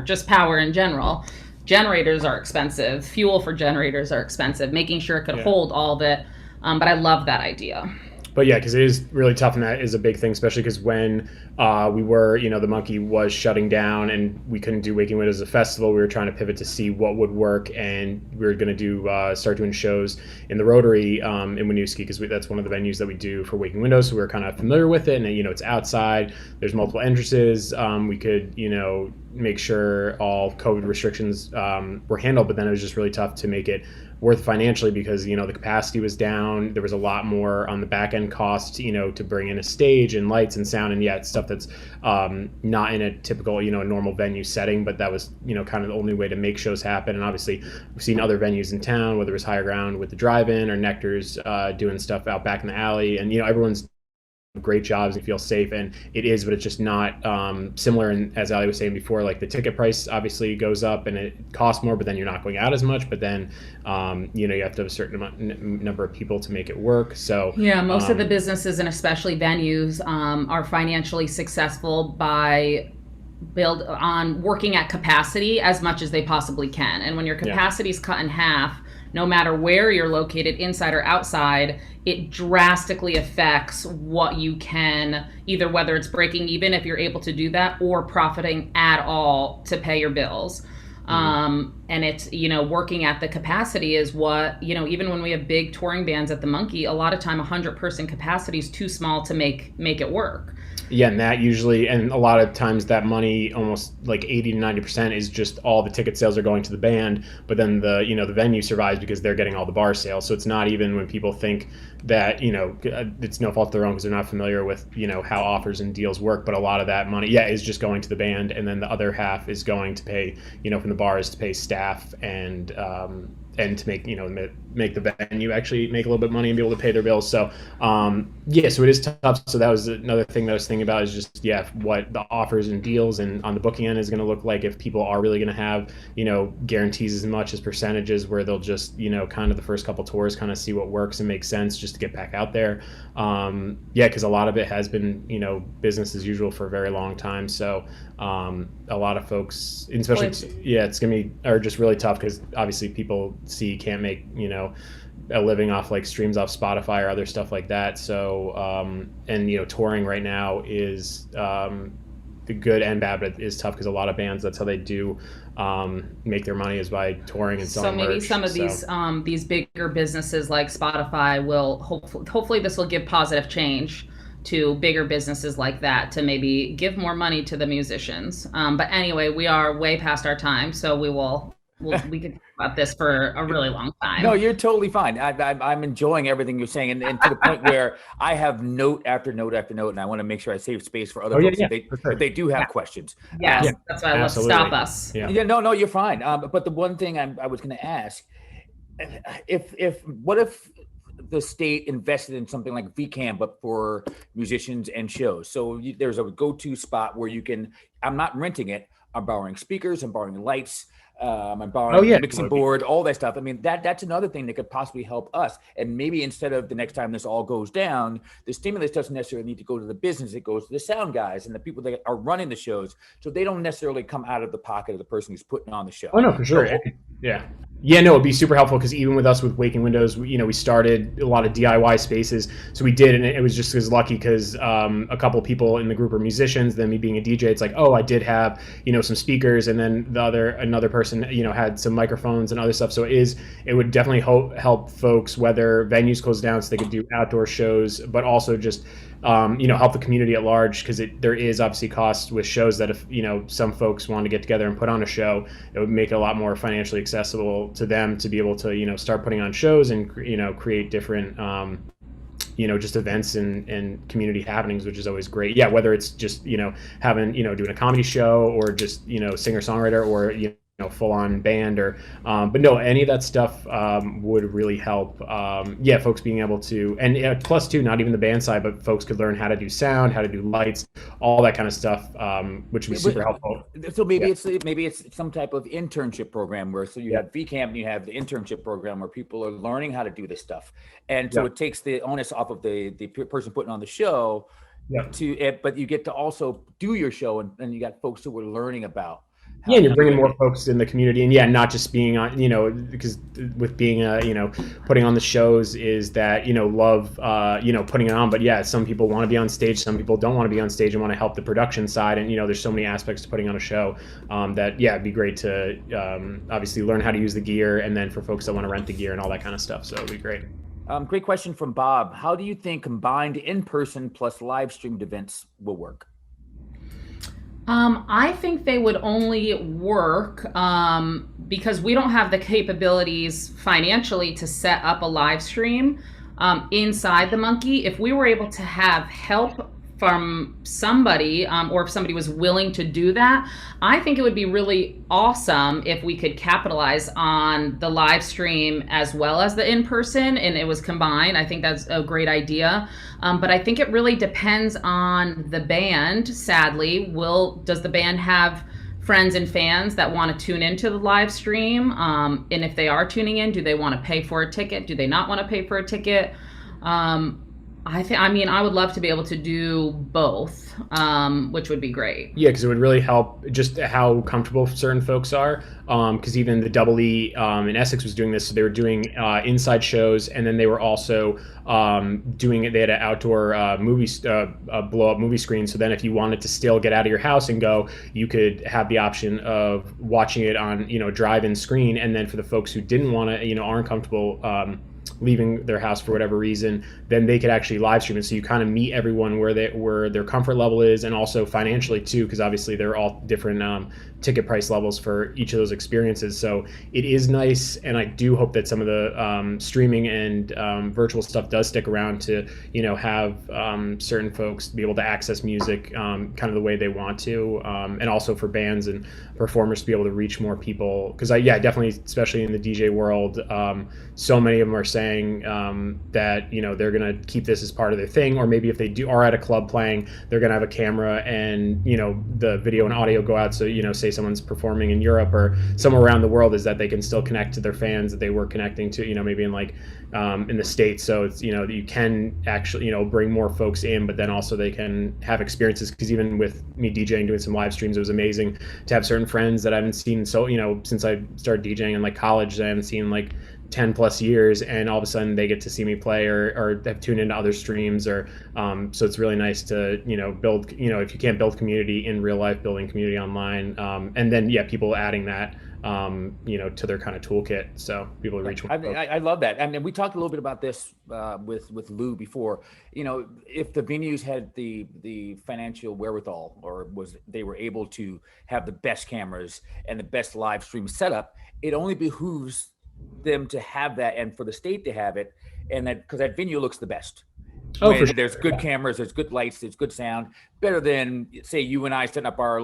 just power in general. Generators are expensive. Fuel for generators are expensive. Making sure it could hold all of it. But I love that idea. But yeah, because it is really tough, and that is a big thing, especially because when we were, the Monkey was shutting down and we couldn't do Waking Windows as a festival, we were trying to pivot to see what would work, and we were going to start doing shows in the Rotary in Winooski, because that's one of the venues that we do for Waking Windows, so we were kind of familiar with it, and it's outside, there's multiple entrances, we could, make sure all COVID restrictions were handled, but then it was just really tough to make it worth financially because the capacity was down. There was a lot more on the back end cost, to bring in a stage and lights and sound, and it's stuff that's not in a typical normal venue setting, but that was kind of the only way to make shows happen. And obviously we've seen other venues in town, whether it was Higher Ground with the drive-in or Nectar's doing stuff out back in the alley, and everyone's great jobs and feel safe, and it is, but it's just not similar. And as Ali was saying before, like the ticket price obviously goes up and it costs more, but then you're not going out as much, but then you have to have a certain number of people to make it work. So most of the businesses, and especially venues, are financially successful by working at capacity as much as they possibly can. And when your capacity is cut in half, no matter where you're located, inside or outside, it drastically affects what you can, either whether it's breaking even if you're able to do that, or profiting at all to pay your bills. And it's, working at the capacity is what, even when we have big touring bands at the Monkey, a lot of time 100-person capacity is too small to make it work. Yeah, and that usually, and a lot of times that money, almost like 80 to 90% is just all the ticket sales are going to the band, but then the venue survives because they're getting all the bar sales. So it's not even when people think that, it's no fault of their own because they're not familiar with, how offers and deals work, but a lot of that money, is just going to the band, and then the other half is going to pay, from the bars to pay staff and to make make the venue actually make a little bit of money and be able to pay their bills. So so it is tough. So that was another thing that I was thinking about, is just what the offers and deals and on the booking end is going to look like, if people are really going to have guarantees as much as percentages, where they'll just kind of the first couple tours kind of see what works and makes sense just to get back out there. Because a lot of it has been business as usual for a very long time. So a lot of folks, especially it's gonna be just really tough, because obviously people can't make a living off like streams off Spotify or other stuff like that. So and touring right now is the good and bad, but it is tough because a lot of bands, that's how they do make their money, is by touring and selling merch. So maybe some of these bigger businesses like Spotify will hopefully this will give positive change to bigger businesses like that, to maybe give more money to the musicians. But anyway, we are way past our time, so we could talk about this for a really long time. No, you're totally fine. I'm enjoying everything you're saying, and to the point where I have note after note after note, and I want to make sure I save space for other folks if they do have questions. Yes, that's why let's stop us. No, you're fine. But the one thing I was going to ask, what if the state invested in something like VCAM, but for musicians and shows? So there's a go-to spot where I'm not renting it, I'm borrowing speakers, I'm borrowing lights, I'm borrowing a mixing board, all that stuff. I mean, that's another thing that could possibly help us. And maybe instead of the next time this all goes down, the stimulus doesn't necessarily need to go to the business. It goes to the sound guys and the people that are running the shows. So they don't necessarily come out of the pocket of the person who's putting on the show. Oh, no, for sure. It'd be super helpful, because even with us with Waking Windows, we started a lot of DIY spaces. So we did, and it was just as lucky because a couple of people in the group are musicians. Then me being a DJ, it's like, I did have some speakers, and then another person had some microphones and other stuff. So it would definitely help folks, whether venues close down so they could do outdoor shows, but also just help the community at large, because there is obviously cost with shows that if some folks want to get together and put on a show, it would make it a lot more financially accessible to them to be able to start putting on shows and create different just events and community happenings, which is always great. Whether it's just having doing a comedy show, or just singer-songwriter, or full-on band, or but no, any of that stuff would really help folks being able to, and plus too, not even the band side, but folks could learn how to do sound, how to do lights, all that kind of stuff, which would be super helpful. So maybe it's some type of internship program where you have VCamp and you have the internship program where people are learning how to do this stuff, and so it takes the onus off of the person putting on the show but you get to also do your show, and you got folks who are learning about Yeah, and you're bringing more folks in the community, and yeah, not just being on, because with being putting on the shows is that love putting it on, but yeah, some people want to be on stage, some people don't want to be on stage and want to help the production side, and there's so many aspects to putting on a show that yeah, it'd be great to obviously learn how to use the gear, and then for folks that want to rent the gear and all that kind of stuff, so it'd be great. Great question from Bob. How do you think combined in-person plus live streamed events will work? I think they would only work because we don't have the capabilities financially to set up a live stream inside the Monkey. If we were able to have help from somebody, or if somebody was willing to do that, I think it would be really awesome if we could capitalize on the live stream as well as the in-person, and it was combined. I think that's a great idea. But I think it really depends on the band, sadly. Does the band have friends and fans that want to tune into the live stream? And if they are tuning in, do they want to pay for a ticket? Do they not want to pay for a ticket? I would love to be able to do both, which would be great. Yeah, because it would really help just how comfortable certain folks are. Because even the Double E in Essex was doing this. So they were doing inside shows, and then they were also doing it. They had an outdoor blow up movie screen. So then if you wanted to still get out of your house and go, you could have the option of watching it on drive-in screen. And then for the folks who didn't want to, aren't comfortable leaving their house for whatever reason, then they could actually live stream it. So you kind of meet everyone where their comfort level is, and also financially too, because obviously they're all different ticket price levels for each of those experiences. So it is nice, and I do hope that some of the streaming and virtual stuff does stick around to have certain folks be able to access music kind of the way they want to, and also for bands and performers to be able to reach more people. Because definitely, especially in the DJ world, so many of them are saying that they're gonna keep this as part of their thing, or maybe if they are at a club playing, they're gonna have a camera and the video and audio go out. So say someone's performing in Europe or somewhere around the world, is that they can still connect to their fans that they were connecting to, maybe in the States. So it's you can actually bring more folks in, but then also they can have experiences. Because even with me DJing, doing some live streams, it was amazing to have certain friends that I haven't seen since I started DJing in college, that I haven't seen 10 plus years, and all of a sudden they get to see me play or have tuned into other streams, or so it's really nice to build, if you can't build community in real life, building community online, and then people adding that to their kind of toolkit, so people reach. I love that. I mean, we talked a little bit about this with Lou before. If the venues had the financial wherewithal, or they were able to have the best cameras and the best live stream setup, it only behooves them to have that, and for the state to have it, and that because that venue looks the best. For sure. There's good cameras, there's good lights, there's good sound, better than say you and I setting up our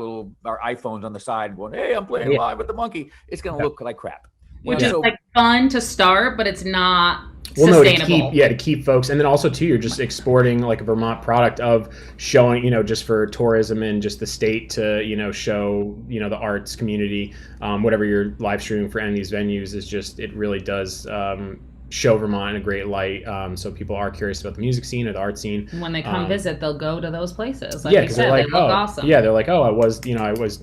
iPhones on the side going, hey, I'm playing live with the Monkey. It's gonna look like crap. Which is fun to start, but it's not sustainable. To keep folks, and then also too, you're just exporting a Vermont product of showing, just for tourism and just the state to, show, the arts community, whatever you're live streaming for any of these venues is just, it really does show Vermont in a great light, so people are curious about the music scene or the art scene. When they come visit, they'll go to those places. Because they're they look awesome. Yeah, they're like, I was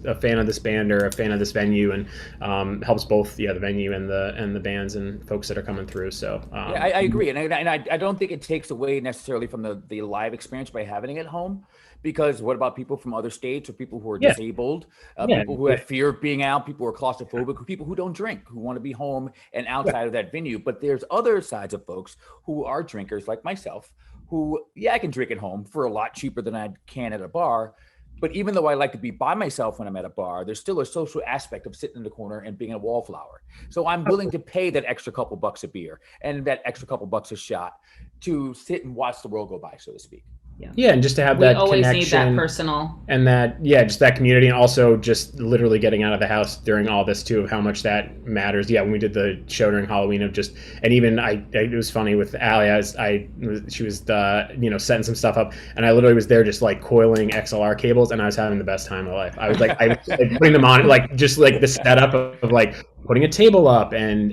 a fan of this band or a fan of this venue, and helps both the venue and the bands and folks that are coming through. So I agree, and I don't think it takes away necessarily from the live experience by having it at home. Because what about people from other states, or people who are disabled, people who have fear of being out, people who are claustrophobic, people who don't drink, who want to be home and outside of that venue. But there's other sides of folks who are drinkers like myself, who, I can drink at home for a lot cheaper than I can at a bar. But even though I like to be by myself when I'm at a bar, there's still a social aspect of sitting in the corner and being a wallflower. So I'm willing to pay that extra couple bucks a beer and that extra couple bucks a shot to sit and watch the world go by, so to speak. Yeah, and just to have that connection. We always need that personal. And that, just that community, and also just literally getting out of the house during all this too, of how much that matters. Yeah, when we did the show during Halloween, of just, and even it was funny with Ali, she was setting some stuff up, and I literally was there just coiling XLR cables, and I was having the best time of my life. I was I was putting them on, just the setup of putting a table up and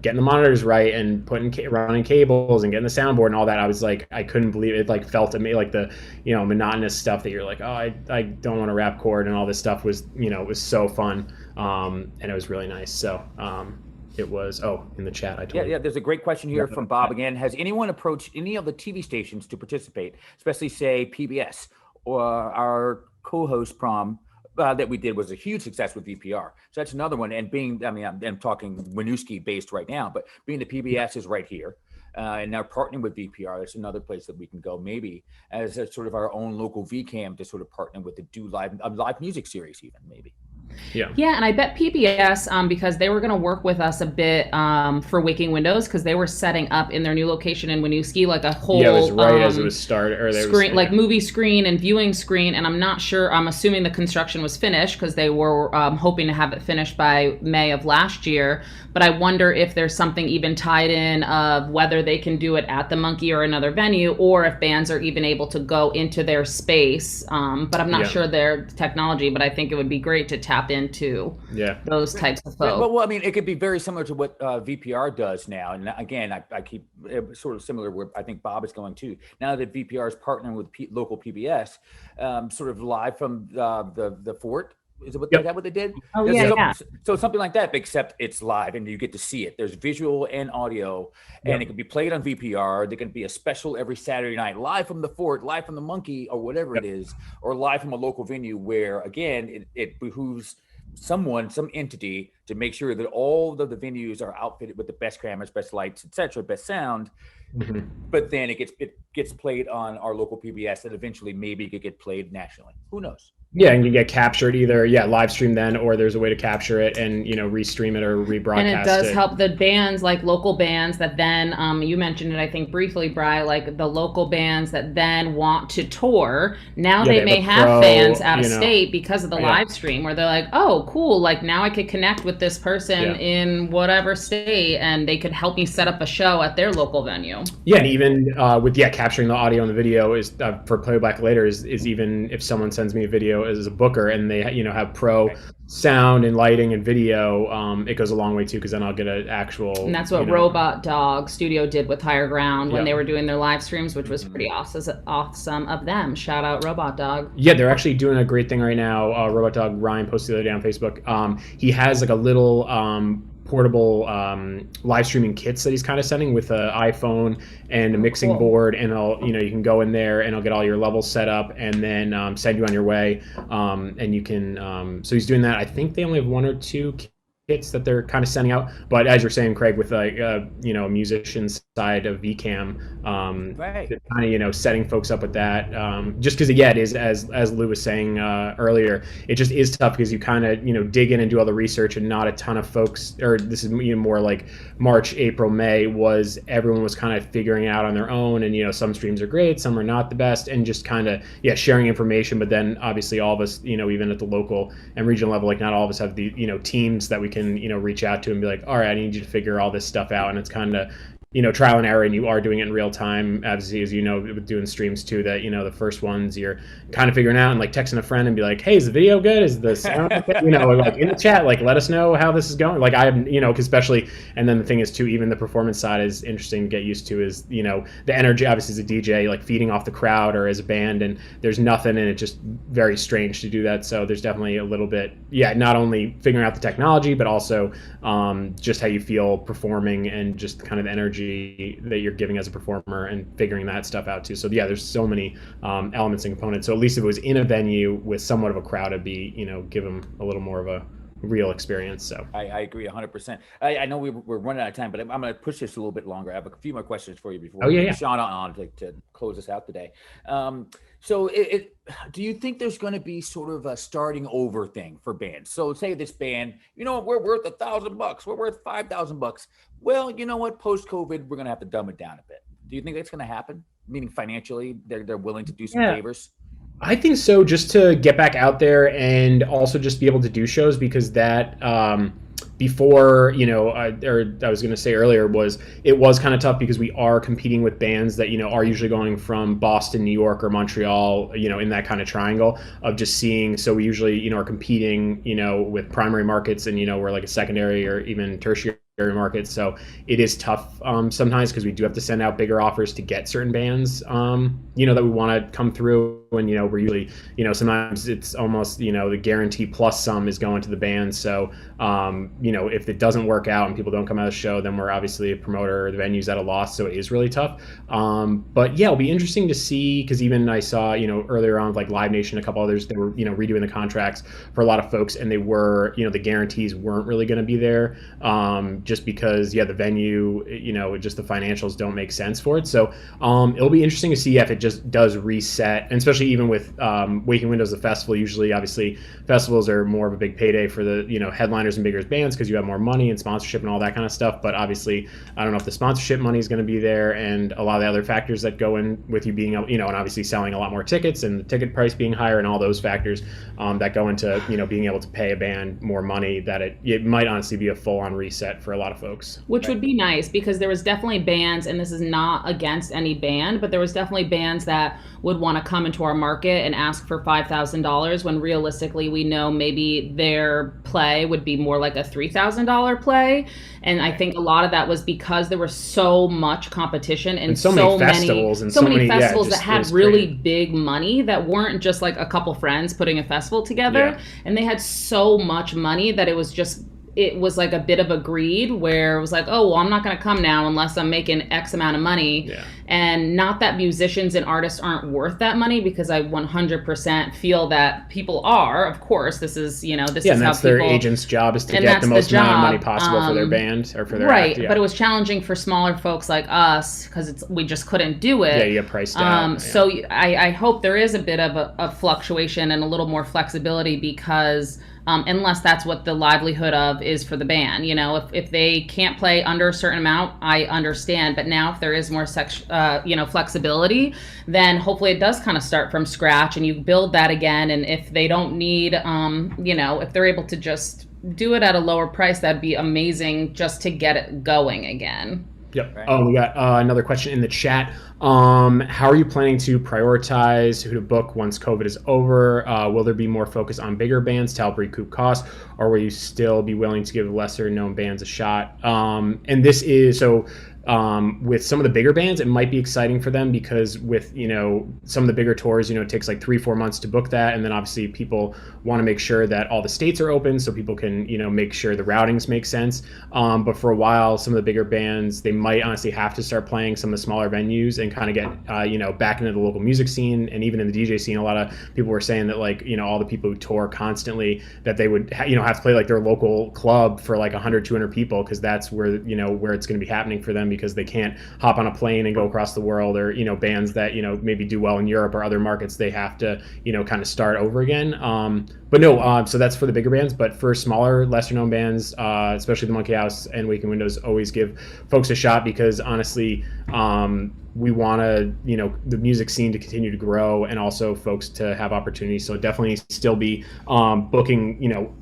getting the monitors right and running cables and getting the soundboard and all that. I was like, I couldn't believe it. Like felt to me like the monotonous stuff that you're like, oh, I don't want to rap chord and all this stuff was it was so fun, and it was really nice. So it was in the chat I told you. There's a great question here from Bob again. Has anyone approached any of the TV stations to participate, especially say PBS or our co-host prom that we did was a huge success with VPR. So that's another one. And I'm talking Winooski based right now, but being the PBS is right here. And now partnering with VPR, that's another place that we can go maybe as a sort of our own local VCam to sort of partner with to do live music series even maybe. Yeah, and I bet PBS, because they were going to work with us a bit for Waking Windows, because they were setting up in their new location in Winooski like a whole it was right as it was started, or screen, like movie screen and viewing screen. And I'm not sure. I'm assuming the construction was finished because they were hoping to have it finished by May of last year. But I wonder if there's something even tied in of whether they can do it at the Monkey or another venue, or if bands are even able to go into their space. But I'm not sure their technology. But I think it would be great to tap into those types of folks. Well, I mean, it could be very similar to what VPR does now. And again, I keep sort of similar where I think Bob is going to. Now that VPR is partnering with local PBS, sort of live from the fort. Is that what they did? Oh, yeah. So something like that, except it's live and you get to see it. There's visual and audio, and it can be played on VPR. There can be a special every Saturday night, live from the fort, live from the Monkey, or whatever it is, or live from a local venue where, again, it behooves some entity to make sure that all of the venues are outfitted with the best cameras, best lights, etc., best sound. Mm-hmm. But then it gets played on our local PBS, and eventually maybe it could get played nationally. Who knows? Yeah, and you get captured either live stream then, or there's a way to capture it and restream it or rebroadcast it. And it does help the bands, like local bands that then you mentioned it I think briefly, Bri, like the local bands that then want to tour. Now they may have fans out of state because of the live stream, where they're like, oh cool, like now I could connect with this person in whatever state, and they could help me set up a show at their local venue. Yeah, and even with capturing the audio and the video is for Playback Later is even if someone sends me a video as a booker and they have pro sound and lighting and video, it goes a long way too, because then I'll get an actual. And that's what Robot Dog Studio did with Higher Ground when they were doing their live streams, which was pretty awesome of them. Shout out Robot Dog. Yeah, they're actually doing a great thing right now. Robot Dog Ryan posted the other day on Facebook. He has like a little portable live streaming kits that he's kind of sending with an iPhone and a mixing board, and you can go in there and I'll get all your levels set up and then send you on your way, and you can so he's doing that. I think they only have one or two kits that they're kind of sending out, but as you're saying, Craig, with a musician side of VCam, kind of setting folks up with that, just because it is as Lou was saying earlier, it just is tough because you kind of dig in and do all the research, and not a ton of folks, or this is more like March, April, May everyone was kind of figuring it out on their own, and some streams are great, some are not the best, and just kind of sharing information. But then obviously all of us, even at the local and regional level, like not all of us have the teams that we can reach out to and be like, all right, I need you to figure all this stuff out. And it's kind of trial and error, and you are doing it in real time, obviously, as with doing streams too, that the first ones you're kind of figuring out, and like texting a friend and be like, hey, is the video good, is the sound or like in the chat, like let us know how this is going. Like I have cause especially, and then the thing is too, even the performance side is interesting to get used to, is the energy, obviously as a DJ, like feeding off the crowd, or as a band, and there's nothing, and it's just very strange to do that. So there's definitely a little bit, not only figuring out the technology, but also just how you feel performing, and just kind of energy that you're giving as a performer, and figuring that stuff out too. So there's so many elements and components. So at least if it was in a venue with somewhat of a crowd, it'd be give them a little more of a real experience. So I agree 100%. I know we're running out of time, but I'm going to push this a little bit longer. I have a few more questions for you before we get Sean on to close us out today. So do you think there's going to be sort of a starting over thing for bands? So say this band, we're worth $1,000, we're worth $5,000. Well, you know what? Post-COVID, we're going to have to dumb it down a bit. Do you think that's going to happen? Meaning financially, they're willing to do some favors? I think so, just to get back out there and also just be able to do shows, because that before, I was going to say earlier, it was kind of tough because we are competing with bands that, are usually going from Boston, New York, or Montreal, in that kind of triangle of just seeing. So we usually, are competing, with primary markets, and, we're like a secondary or even tertiary market. So it is tough sometimes because we do have to send out bigger offers to get certain bands, that we want to come through. And, we're usually, sometimes it's almost, the guarantee plus some is going to the band. So, if it doesn't work out and people don't come out of the show, then we're obviously a promoter, the venue's at a loss. So it is really tough. But yeah, it'll be interesting to see, because even I saw, earlier on with like Live Nation, a couple others, they were, redoing the contracts for a lot of folks, and they were, the guarantees weren't really going to be there. Just because, the venue, just the financials don't make sense for it. So it'll be interesting to see if it just does reset, and especially even with Waking Windows, the festival, usually, obviously, festivals are more of a big payday for the, headliners and bigger bands because you have more money and sponsorship and all that kind of stuff. But obviously, I don't know if the sponsorship money is going to be there, and a lot of the other factors that go in with you being, and obviously selling a lot more tickets and the ticket price being higher, and all those factors that go into, being able to pay a band more money, that it might honestly be a full-on reset for a lot of folks. Which would be nice, because there was definitely bands, and this is not against any band, but there was definitely bands that would want to come into our market and ask for $5,000 when realistically we know maybe their play would be more like a $3,000 play. And I think a lot of that was because there was so much competition and so many festivals that had really big money that weren't just like a couple friends putting a festival together. Yeah. And they had so much money that it was like a bit of a greed, where it was like, oh, well, I'm not going to come now unless I'm making X amount of money. Yeah. And not that musicians and artists aren't worth that money, because I 100% feel that people are. Of course, this is, is and that's how their agent's job, is to get the most amount of money possible for their band or for their right. act. Yeah. But it was challenging for smaller folks like us because we just couldn't do it. Yeah, you get priced out. Yeah. So I hope there is a bit of a fluctuation and a little more flexibility, because unless that's what the livelihood of is for the band. If they can't play under a certain amount, I understand. But now if there is more flexibility, then hopefully it does kind of start from scratch and you build that again. And if they don't need, if they're able to just do it at a lower price, that'd be amazing, just to get it going again. Yep. Right. Oh, we got another question in the chat. How are you planning to prioritize who to book once COVID is over? Will there be more focus on bigger bands to help recoup costs, or will you still be willing to give lesser known bands a shot? And this is so. With some of the bigger bands, it might be exciting for them, because with, some of the bigger tours, it takes like 3-4 months to book that. And then obviously people want to make sure that all the states are open so people can, make sure the routings make sense. But for a while, some of the bigger bands, they might honestly have to start playing some of the smaller venues and kind of get, back into the local music scene. And even in the DJ scene, a lot of people were saying that, like, all the people who tour constantly, that they would, have to play like their local club for like 100, 200 people, because that's where, where it's going to be happening for them, because they can't hop on a plane and go across the world, or bands that maybe do well in Europe or other markets, they have to kind of start over again. But no, so that's for the bigger bands. But for smaller, lesser known bands, especially the Monkey House and Waking Windows, always give folks a shot, because honestly, we want to, the music scene to continue to grow, and also folks to have opportunities. So definitely still be booking,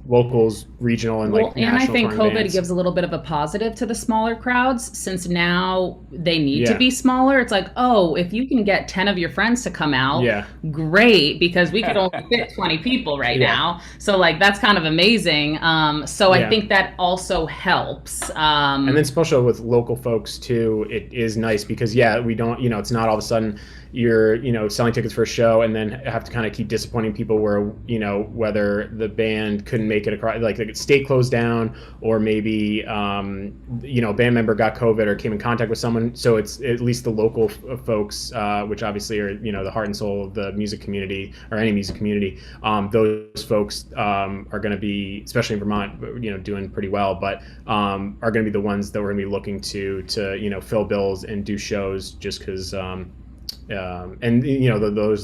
locals, regional, and like national. And I think COVID bands. gives a little bit of a positive to the smaller crowds, since now they need to be smaller. It's like, oh, if you can get 10 of your friends to come out, great, because we could only fit 20 people right now. So like, that's kind of amazing. So I think that also helps. And then especially with local folks too, it is nice, because we don't, it's not all of a sudden you're, selling tickets for a show and then have to kind of keep disappointing people where, whether the band couldn't make it across, like the state closed down, or maybe, a band member got COVID or came in contact with someone. So it's at least the local folks, which obviously are, the heart and soul of the music community, or any music community. Those folks are going to be, especially in Vermont, doing pretty well, but are going to be the ones that we're going to be looking to fill bills and do shows, just because those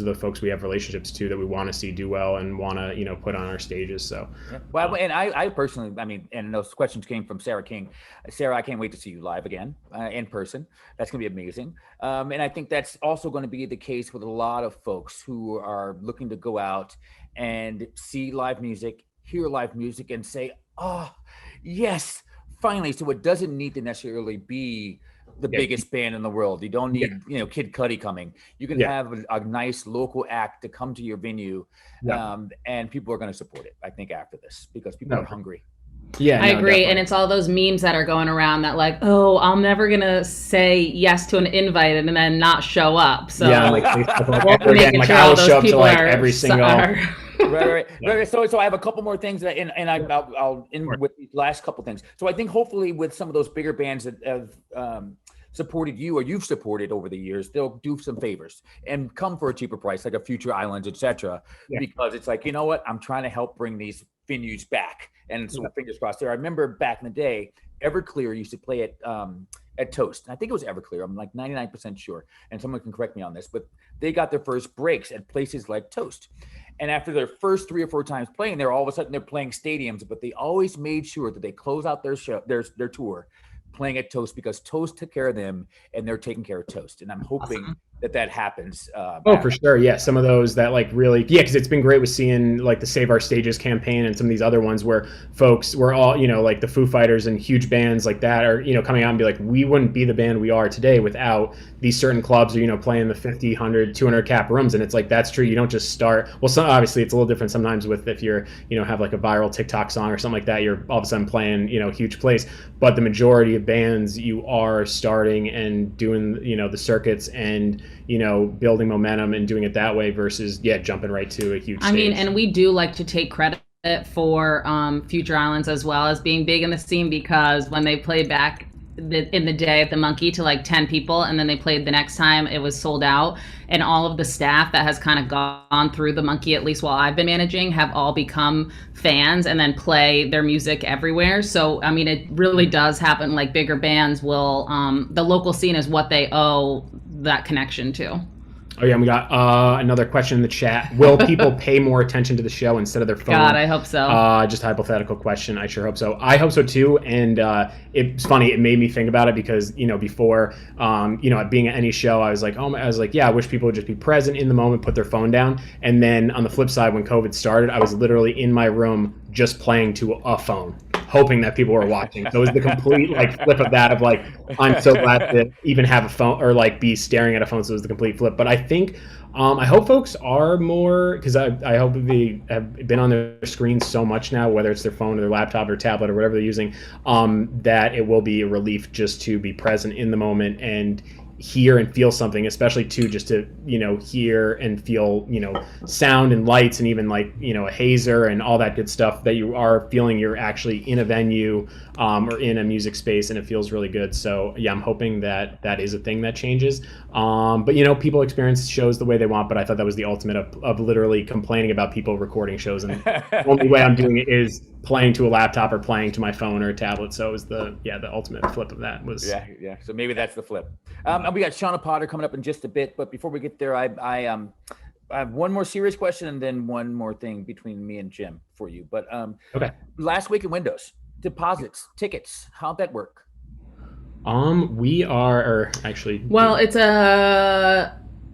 are the folks we have relationships to, that we want to see do well and want to put on our stages. So well, and I personally, and those questions came from Sarah King. Sarah, I can't wait to see you live again in person. That's gonna be amazing. And I think that's also going to be the case with a lot of folks who are looking to go out and see live music, hear live music, and say, oh, yes, finally. So it doesn't need to necessarily be the biggest band in the world. You don't need, Kid Cudi coming. You can have a nice local act to come to your venue, and people are going to support it, I think, after this, because people are hungry. Yeah, I agree. Definitely. And it's all those memes that are going around that like, oh, I'm never going to say yes to an invite and then not show up. So like I will show up to like every single. Right. So I have a couple more things that, and I'll end with the last couple things. So I think hopefully with some of those bigger bands that have supported you or you've supported over the years, they'll do some favors and come for a cheaper price, like a Future Islands, etc. Because it's like, you know what, I'm trying to help bring these venues back. And so fingers crossed there. I remember back in the day, Everclear used to play at Toast. I think it was Everclear. I'm like 99% sure. And someone can correct me on this, but they got their first breaks at places like Toast. And after their first 3 or 4 times playing there, all of a sudden they're playing stadiums, but they always made sure that they close out their show, their tour playing at Toast, because Toast took care of them and they're taking care of Toast. And I'm hoping that happens. For sure. Yeah. Some of those that like really, because it's been great with seeing like the Save Our Stages campaign and some of these other ones where folks were all, like the Foo Fighters and huge bands like that are, coming out and be like, we wouldn't be the band we are today without these certain clubs or, playing the 50, 100, 200 cap rooms. And it's like, that's true. You don't just start. Well, obviously it's a little different sometimes with if you're, have like a viral TikTok song or something like that, you're all of a sudden playing, a huge place. But the majority of bands, you are starting and doing, the circuits and, building momentum and doing it that way versus jumping right to a huge stage. I mean, and we do like to take credit for Future Islands as well as being big in the scene, because when they played back in the day at the Monkey to like 10 people and then they played the next time, it was sold out, and all of the staff that has kind of gone through the Monkey, at least while I've been managing, have all become fans and then play their music everywhere. So I mean, it really does happen. Like bigger bands will the local scene is what they owe that connection to. Oh yeah, we got another question in the chat. Will people pay more attention to the show instead of their phone? God, I hope so. Just a hypothetical question. I sure hope so. I hope so too. And it's funny. It made me think about it because before being at any show, I was like, I wish people would just be present in the moment, put their phone down. And then on the flip side, when COVID started, I was literally in my room just playing to a phone, hoping that people were watching. So it was the complete flip of that of like, I'm so glad to even have a phone or like be staring at a phone. So it was the complete flip. But I think, I hope folks are more, because I hope they have been on their screens so much now, whether it's their phone or their laptop or tablet or whatever they're using, that it will be a relief just to be present in the moment and hear and feel something, especially too, just to hear and feel sound and lights and even like a hazer and all that good stuff, that you are feeling you're actually in a venue or in a music space, and it feels really good. So yeah, I'm hoping that is a thing that changes. But people experience shows the way they want, but I thought that was the ultimate of literally complaining about people recording shows, and the only way I'm doing it is playing to a laptop or playing to my phone or a tablet. So it was the ultimate flip of that was so maybe that's the flip. We got Shauna Potter coming up in just a bit, but before we get there, I have one more serious question and then one more thing between me and Jim for you. But okay, last week in Windows, deposits, tickets, how'd that work? We are actually it's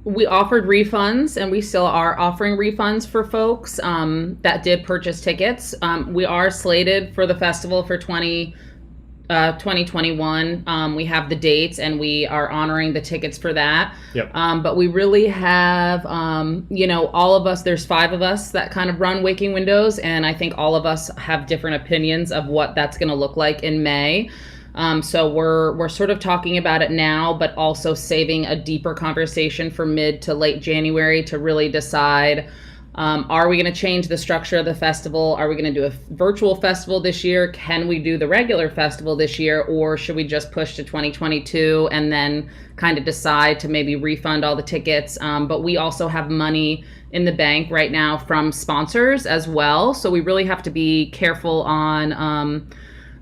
we offered refunds, and we still are offering refunds for folks that did purchase tickets. We are slated for the festival for 2021. We have the dates, and we are honoring the tickets for that. Yep. But we really have, all of us, there's 5 of us that kind of run Waking Windows, and I think all of us have different opinions of what that's going to look like in May. So we're sort of talking about it now, but also saving a deeper conversation for mid to late January to really decide, are we going to change the structure of the festival? Are we going to do a virtual festival this year? Can we do the regular festival this year? Or should we just push to 2022 and then kind of decide to maybe refund all the tickets? But we also have money in the bank right now from sponsors as well. So we really have to be careful on,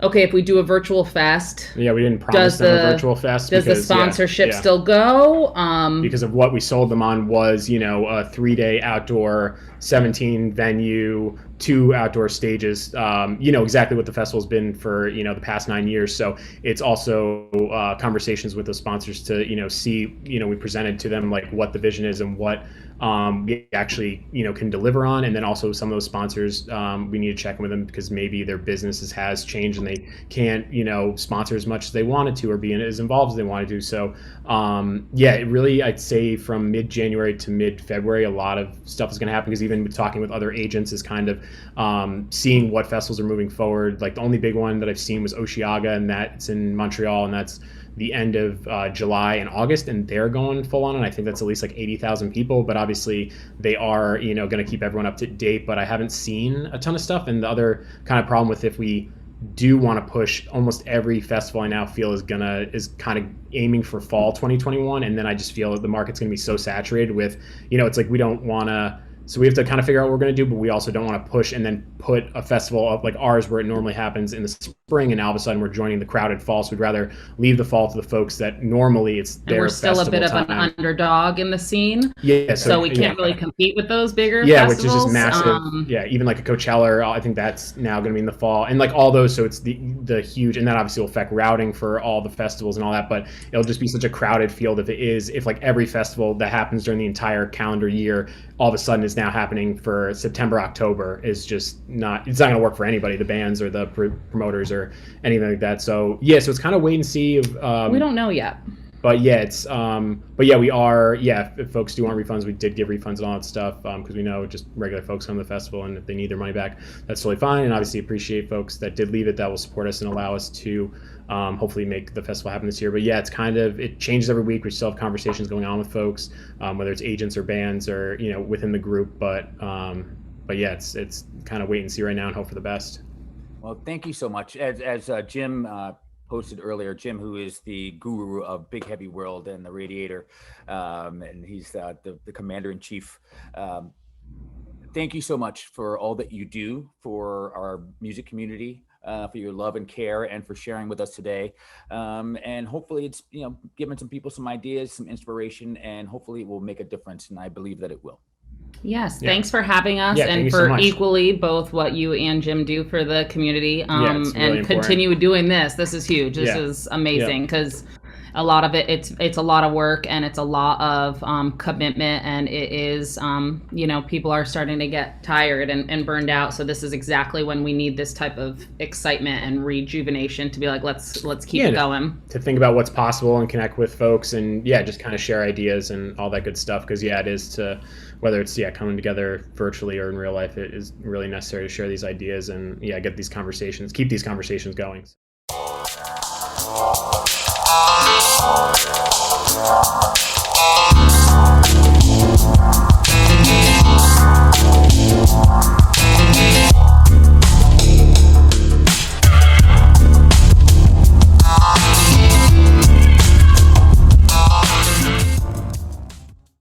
okay, if we do a virtual fest, we didn't promise them a virtual fest. Does the sponsorship still go? Because of what we sold them on was, a 3-day outdoor 17 venue 2 outdoor stages, exactly what the festival's been for, the past 9 years. So it's also conversations with the sponsors to, see, we presented to them like what the vision is and what we actually, can deliver on. And then also some of those sponsors, we need to check in with them because maybe their businesses has changed and they can't, sponsor as much as they wanted to or be as involved as they wanted to. So it really, I'd say from mid-January to mid-February, a lot of stuff is going to happen because even talking with other agents is kind of seeing what festivals are moving forward. Like the only big one that I've seen was Osheaga, and that's in Montreal, and that's the end of July and August, and they're going full on, and I think that's at least like 80,000 people. But obviously they are, going to keep everyone up to date. But I haven't seen a ton of stuff. And the other kind of problem with if we do want to push, almost every festival I now feel is kind of aiming for fall 2021, and then I just feel that the market's going to be so saturated with, it's like we don't want to. So we have to kind of figure out what we're going to do, but we also don't want to push and then put a festival up like ours where it normally happens in the spring, and all of a sudden we're joining the crowded fall. So we'd rather leave the fall to the folks that normally it's their festival. And we're still a bit of an underdog in the scene. Yeah. So we can't really compete with those bigger festivals. Which is just massive. Even like a Coachella, I think that's now going to be in the fall. And like all those, so it's the huge, and that obviously will affect routing for all the festivals and all that, but it'll just be such a crowded field if like every festival that happens during the entire calendar year all of a sudden is now happening for September, October is just it's not going to work for anybody, the bands or the promoters or anything like that. So so it's kind of wait and see. We don't know yet. But we are, if folks do want refunds, we did give refunds and all that stuff because we know just regular folks come to the festival, and if they need their money back, that's totally fine. And obviously appreciate folks that did leave it, that will support us and allow us to hopefully make the festival happen this year. But it changes every week. We still have conversations going on with folks, whether it's agents or bands or, within the group. But it's kind of wait and see right now and hope for the best. Well, thank you so much. As Jim posted earlier, Jim, who is the guru of Big Heavy World and the Radiator, and he's the commander-in-chief. Thank you so much for all that you do for our music community, for your love and care, and for sharing with us today. And hopefully it's, giving some people some ideas, some inspiration, and hopefully it will make a difference. And I believe that it will. Yes, thanks for having us, and for so equally both what you and Jim do for the community, and really continue doing this. This is huge. This is amazing because a lot of it, it's a lot of work and it's a lot of commitment, and it is, people are starting to get tired and burned out. So this is exactly when we need this type of excitement and rejuvenation to be like, let's keep it going. To think about what's possible and connect with folks and just kind of share ideas and all that good stuff. Because it is to, whether it's coming together virtually or in real life, it is really necessary to share these ideas and get these conversations, keep these conversations going. Oh, yeah.